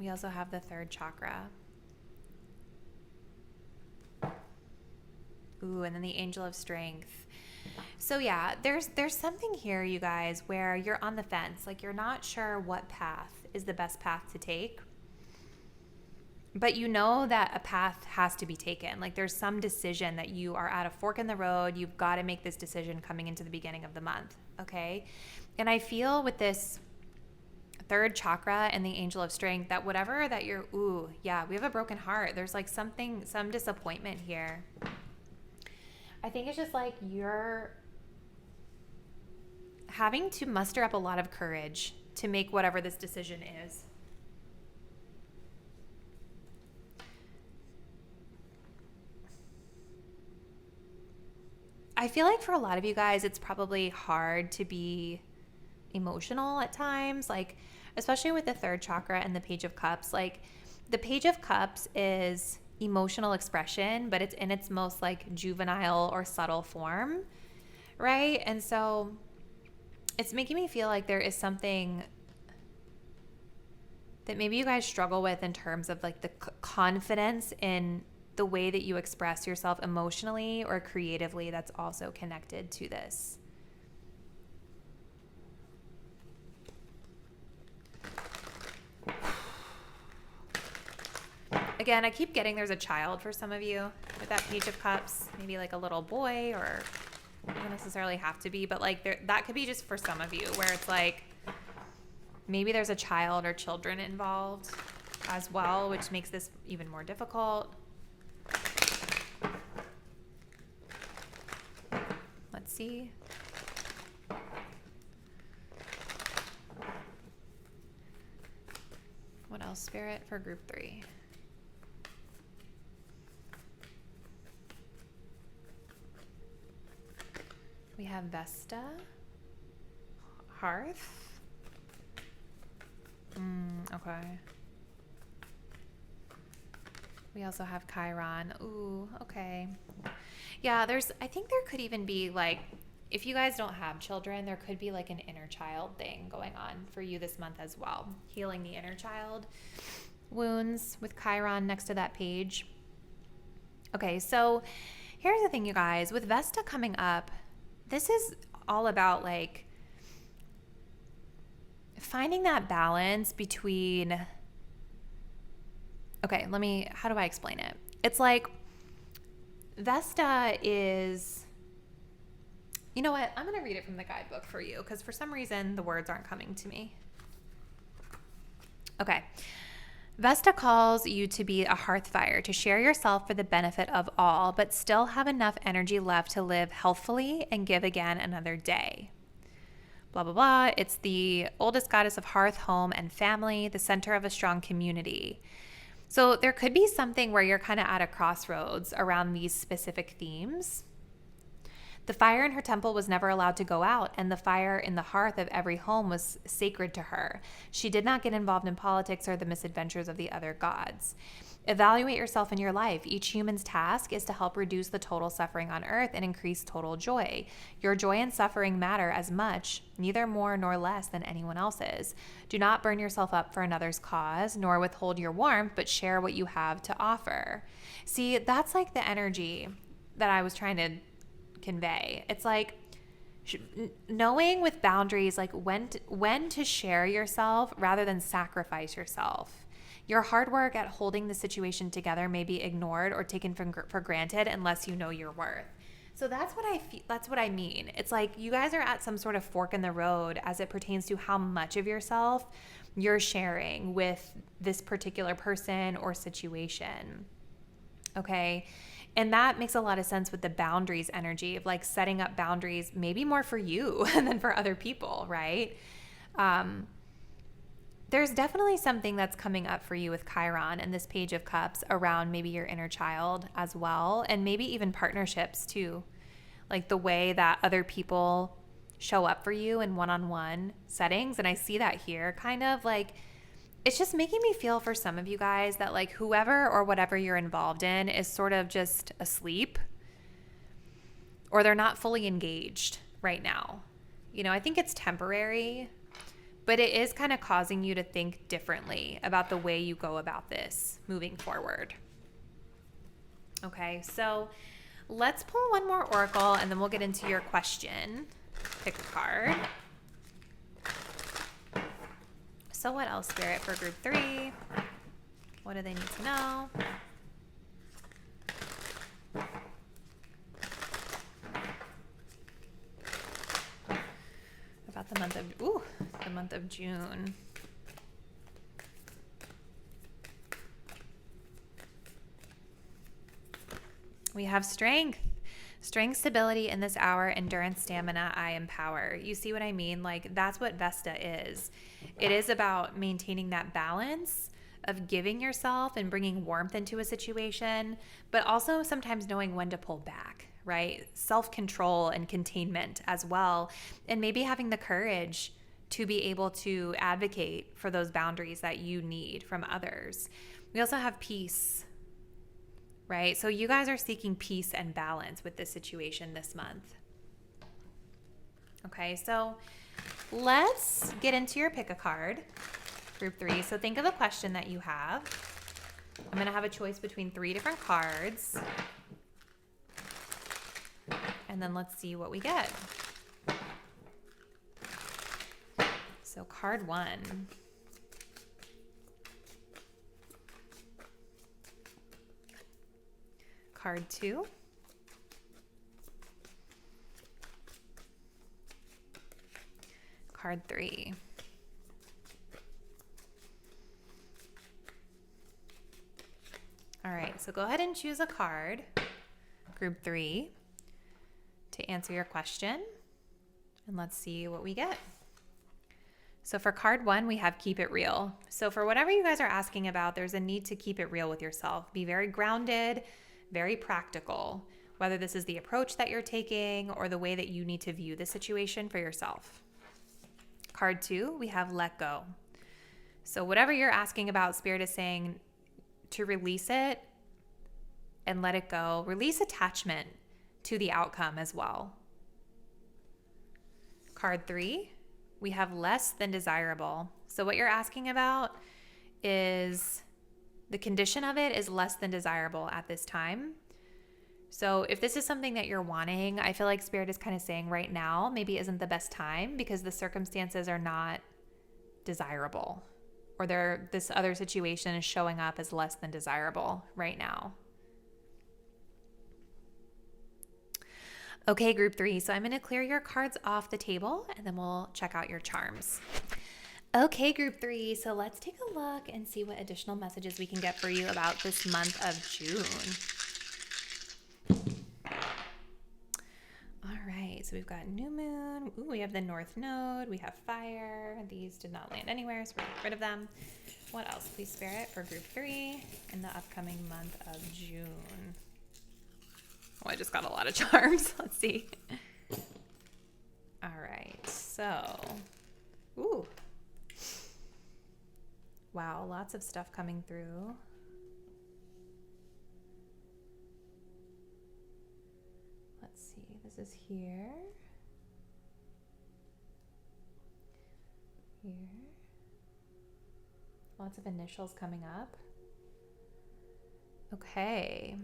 We also have the third chakra. Ooh, and then the angel of strength. So yeah, there's something here, you guys, where you're on the fence. Like you're not sure what path is the best path to take. But you know that a path has to be taken. Like there's some decision that you are at a fork in the road. You've got to make this decision coming into the beginning of the month. Okay. And I feel with this third chakra and the angel of strength that whatever that you're, ooh, yeah, we have a broken heart. There's like some disappointment here. I think it's just like you're having to muster up a lot of courage to make whatever this decision is. I feel like for a lot of you guys, it's probably hard to be emotional at times, like especially with the third chakra and the Page of Cups. Like the Page of Cups is emotional expression, but it's in its most like juvenile or subtle form, right? And so it's making me feel like there is something that maybe you guys struggle with in terms of like the confidence in the way that you express yourself emotionally or creatively that's also connected to this. Again, I keep getting there's a child for some of you with that Page of Cups, maybe like a little boy, or it doesn't necessarily have to be, but like that could be just for some of you where it's like maybe there's a child or children involved as well, which makes this even more difficult. Let's see. What else, Spirit, for group 3? We have Vesta, Hearth. Okay. We also have Chiron. Ooh, okay. Yeah, I think there could even be like, if you guys don't have children, there could be like an inner child thing going on for you this month as well. Healing the inner child wounds with Chiron next to that page. Okay, so here's the thing, you guys. With Vesta coming up, this is all about like finding that balance between, okay, how do I explain it? It's like Vesta is, you know what? I'm going to read it from the guidebook for you because for some reason the words aren't coming to me. Okay. Vesta calls you to be a hearth fire, to share yourself for the benefit of all, but still have enough energy left to live healthfully and give again another day. Blah, blah, blah. It's the oldest goddess of hearth, home, and family, the center of a strong community. So there could be something where you're kind of at a crossroads around these specific themes. The fire in her temple was never allowed to go out, and the fire in the hearth of every home was sacred to her. She did not get involved in politics or the misadventures of the other gods. Evaluate yourself in your life. Each human's task is to help reduce the total suffering on earth and increase total joy. Your joy and suffering matter as much, neither more nor less than anyone else's. Do not burn yourself up for another's cause, nor withhold your warmth, but share what you have to offer. See, that's like the energy that I was trying to convey. It's like knowing with boundaries, like when to share yourself rather than sacrifice yourself. Your hard work at holding the situation together may be ignored or taken for granted unless you know your worth. So that's what I feel. That's what I mean. It's like you guys are at some sort of fork in the road as it pertains to how much of yourself you're sharing with this particular person or situation. Okay. And that makes a lot of sense with the boundaries energy of like setting up boundaries, maybe more for you than for other people, right? There's definitely something that's coming up for you with Chiron and this Page of Cups around maybe your inner child as well, and maybe even partnerships too, like the way that other people show up for you in one-on-one settings. And I see that here kind of like, it's just making me feel for some of you guys that like whoever or whatever you're involved in is sort of just asleep or they're not fully engaged right now. You know, I think it's temporary, but it is kind of causing you to think differently about the way you go about this moving forward. Okay, so let's pull one more oracle and then we'll get into your question. Pick a card. So what else, Spirit, for group 3? What do they need to know? About the month of June. We have strength, stability in this hour, endurance, stamina, I empower. You see what I mean? Like, that's what Vesta is. It is about maintaining that balance of giving yourself and bringing warmth into a situation, but also sometimes knowing when to pull back, right? Self-control and containment as well. And maybe having the courage to be able to advocate for those boundaries that you need from others. We also have peace, right? So you guys are seeking peace and balance with this situation this month. Okay, so let's get into your pick a card, group 3. So think of a question that you have. I'm going to have a choice between 3 different cards. And then let's see what we get. So card 1. Card 2. Card 3. All right, so go ahead and choose a card, group 3, to answer your question. And let's see what we get. So for card 1, we have keep it real. So for whatever you guys are asking about, there's a need to keep it real with yourself. Be very grounded, very practical, whether this is the approach that you're taking or the way that you need to view the situation for yourself. Card 2, we have let go. So whatever you're asking about, Spirit is saying to release it and let it go. Release attachment to the outcome as well. Card 3, we have less than desirable. So what you're asking about is the condition of it is less than desirable at this time. So if this is something that you're wanting, I feel like Spirit is kind of saying right now maybe isn't the best time because the circumstances are not desirable, or this other situation is showing up as less than desirable right now. Okay, group 3. So I'm going to clear your cards off the table and then we'll check out your charms. Okay, group 3. So let's take a look and see what additional messages we can get for you about this month of June. All right, so we've got new moon. Ooh, we have the north node. We have fire. These did not land anywhere, so we're going to get rid of them. What else, please, Spirit, for group 3 in the upcoming month of June? Oh, I just got a lot of charms. Let's see. All right, so, ooh. Wow, lots of stuff coming through. Let's see, this is here. Here. Lots of initials coming up. Okay.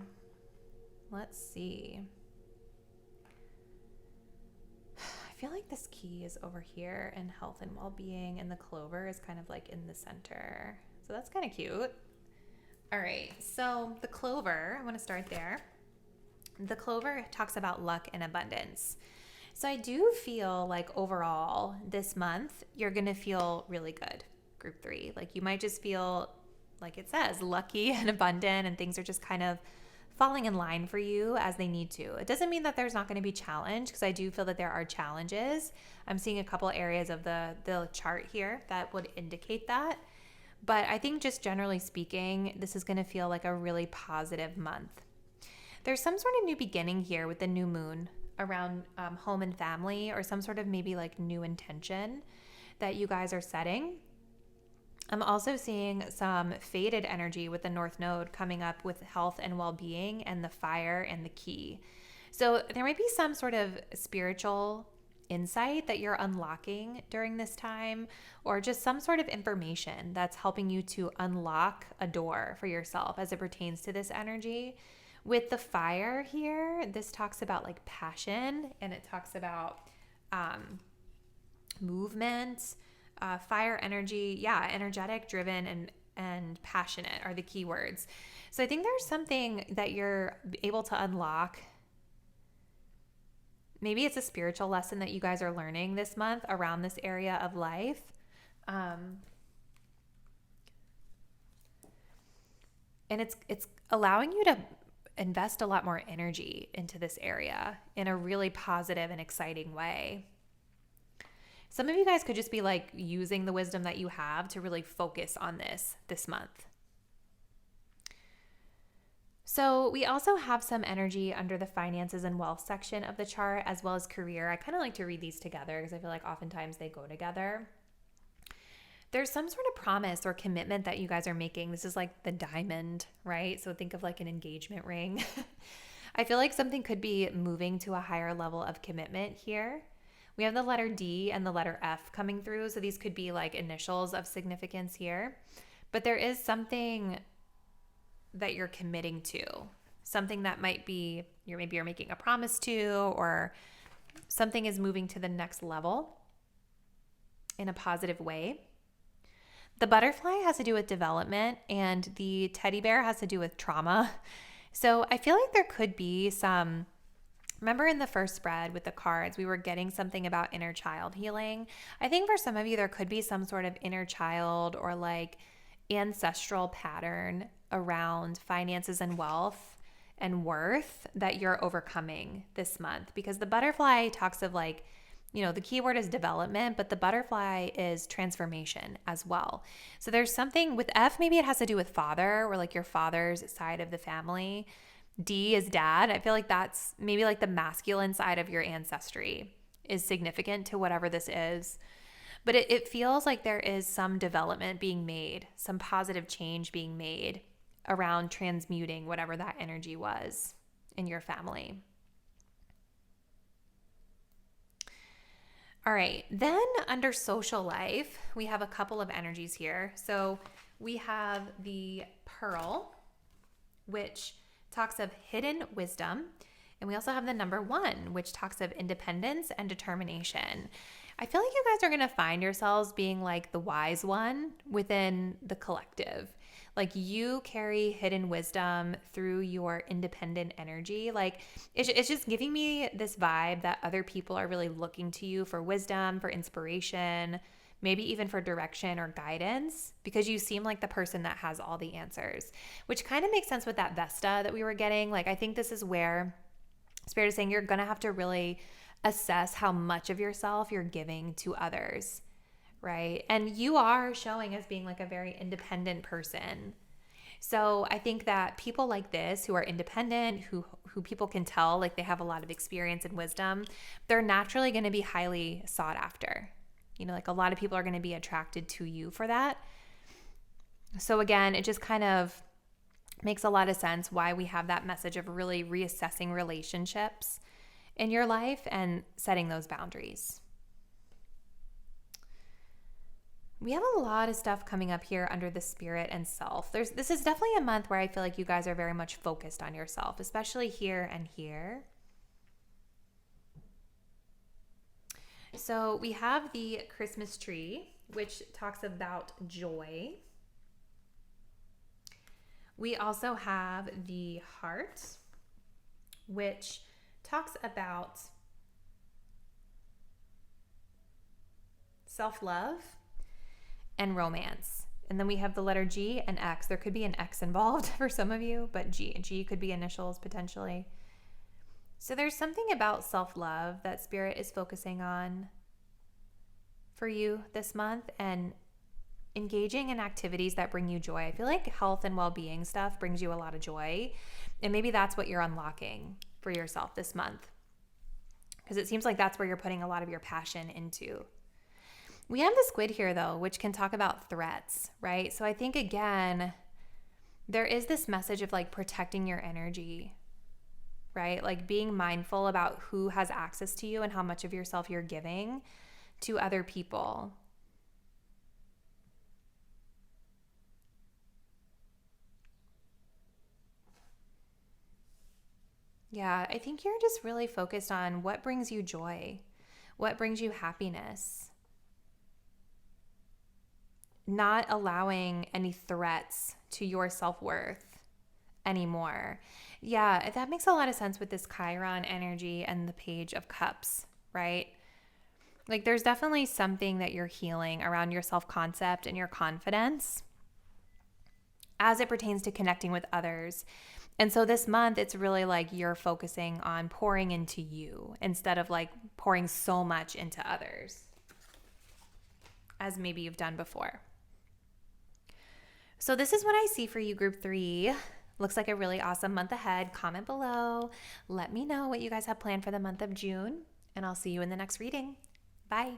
Let's see. I feel like this key is over here in health and well-being, and the clover is kind of like in the center. So that's kind of cute. All right, so the clover, I want to start there. The clover talks about luck and abundance. So I do feel like overall this month, you're going to feel really good, group 3. Like you might just feel, like it says, lucky and abundant, and things are just kind of falling in line for you as they need to. It doesn't mean that there's not going to be challenge, because I do feel that there are challenges. I'm seeing a couple areas of the chart here that would indicate that. But I think just generally speaking, this is going to feel like a really positive month. There's some sort of new beginning here with the new moon around home and family, or some sort of maybe like new intention that you guys are setting. I'm also seeing some faded energy with the North Node coming up with health and well-being and the fire and the key. So there might be some sort of spiritual insight that you're unlocking during this time, or just some sort of information that's helping you to unlock a door for yourself as it pertains to this energy. With the fire here, this talks about like passion, and it talks about movement, fire energy. Yeah, energetic, driven, and passionate are the key words. So I think there's something that you're able to unlock. Maybe it's a spiritual lesson that you guys are learning this month around this area of life. And it's allowing you to invest a lot more energy into this area in a really positive and exciting way. Some of you guys could just be like using the wisdom that you have to really focus on this month. So we also have some energy under the finances and wealth section of the chart, as well as career. I kind of like to read these together because I feel like oftentimes they go together. There's some sort of promise or commitment that you guys are making. This is like the diamond, right? So think of like an engagement ring. I feel like something could be moving to a higher level of commitment here. We have the letter D and the letter F coming through. So these could be like initials of significance here. But there is something that you're committing to, something that might be maybe you're making a promise to, or something is moving to the next level in a positive way. The butterfly has to do with development, and the teddy bear has to do with trauma. So I feel like there could be some, remember in the first spread with the cards, we were getting something about inner child healing. I think for some of you, there could be some sort of inner child or like ancestral pattern around finances and wealth and worth that you're overcoming this month, because the butterfly talks of like, the keyword is development, but the butterfly is transformation as well. So there's something with F, maybe it has to do with father, or like your father's side of the family. D is dad. I feel like that's maybe like the masculine side of your ancestry is significant to whatever this is. But it feels like there is some development being made, some positive change being made around transmuting whatever that energy was in your family. All right, then under social life, we have a couple of energies here. So we have the pearl, which talks of hidden wisdom. And we also have the number 1, which talks of independence and determination. I feel like you guys are going to find yourselves being like the wise one within the collective. Like you carry hidden wisdom through your independent energy. Like it's just giving me this vibe that other people are really looking to you for wisdom, for inspiration, maybe even for direction or guidance, because you seem like the person that has all the answers, which kind of makes sense with that Vesta that we were getting. Like I think this is where Spirit is saying you're going to have to really assess how much of yourself you're giving to others, right? And you are showing as being like a very independent person. So I think that people like this who are independent, who people can tell like they have a lot of experience and wisdom, they're naturally going to be highly sought after. Like a lot of people are going to be attracted to you for that. So again, it just kind of makes a lot of sense why we have that message of really reassessing relationships in your life and setting those boundaries. We have a lot of stuff coming up here under the spirit and self. This is definitely a month where I feel like you guys are very much focused on yourself, especially here and here. So we have the Christmas tree, which talks about joy. We also have the heart, which talks about self-love and romance. And then we have the letter G and X. There could be an X involved for some of you, but G could be initials potentially. So there's something about self-love that Spirit is focusing on for you this month, and engaging in activities that bring you joy. I feel like health and well-being stuff brings you a lot of joy, and maybe that's what you're unlocking for yourself this month, because it seems like that's where you're putting a lot of your passion into. We have the squid here though, which can talk about threats, right? So I think again, there is this message of like protecting your energy, right? Like being mindful about who has access to you and how much of yourself you're giving to other people. Yeah, I think you're just really focused on what brings you joy, what brings you happiness, not allowing any threats to your self-worth anymore. Yeah, that makes a lot of sense with this Chiron energy and the Page of Cups, right? Like there's definitely something that you're healing around your self-concept and your confidence as it pertains to connecting with others. And so this month, it's really like you're focusing on pouring into you instead of like pouring so much into others as maybe you've done before. So this is what I see for you, group 3. Looks like a really awesome month ahead. Comment below. Let me know what you guys have planned for the month of June, and I'll see you in the next reading. Bye.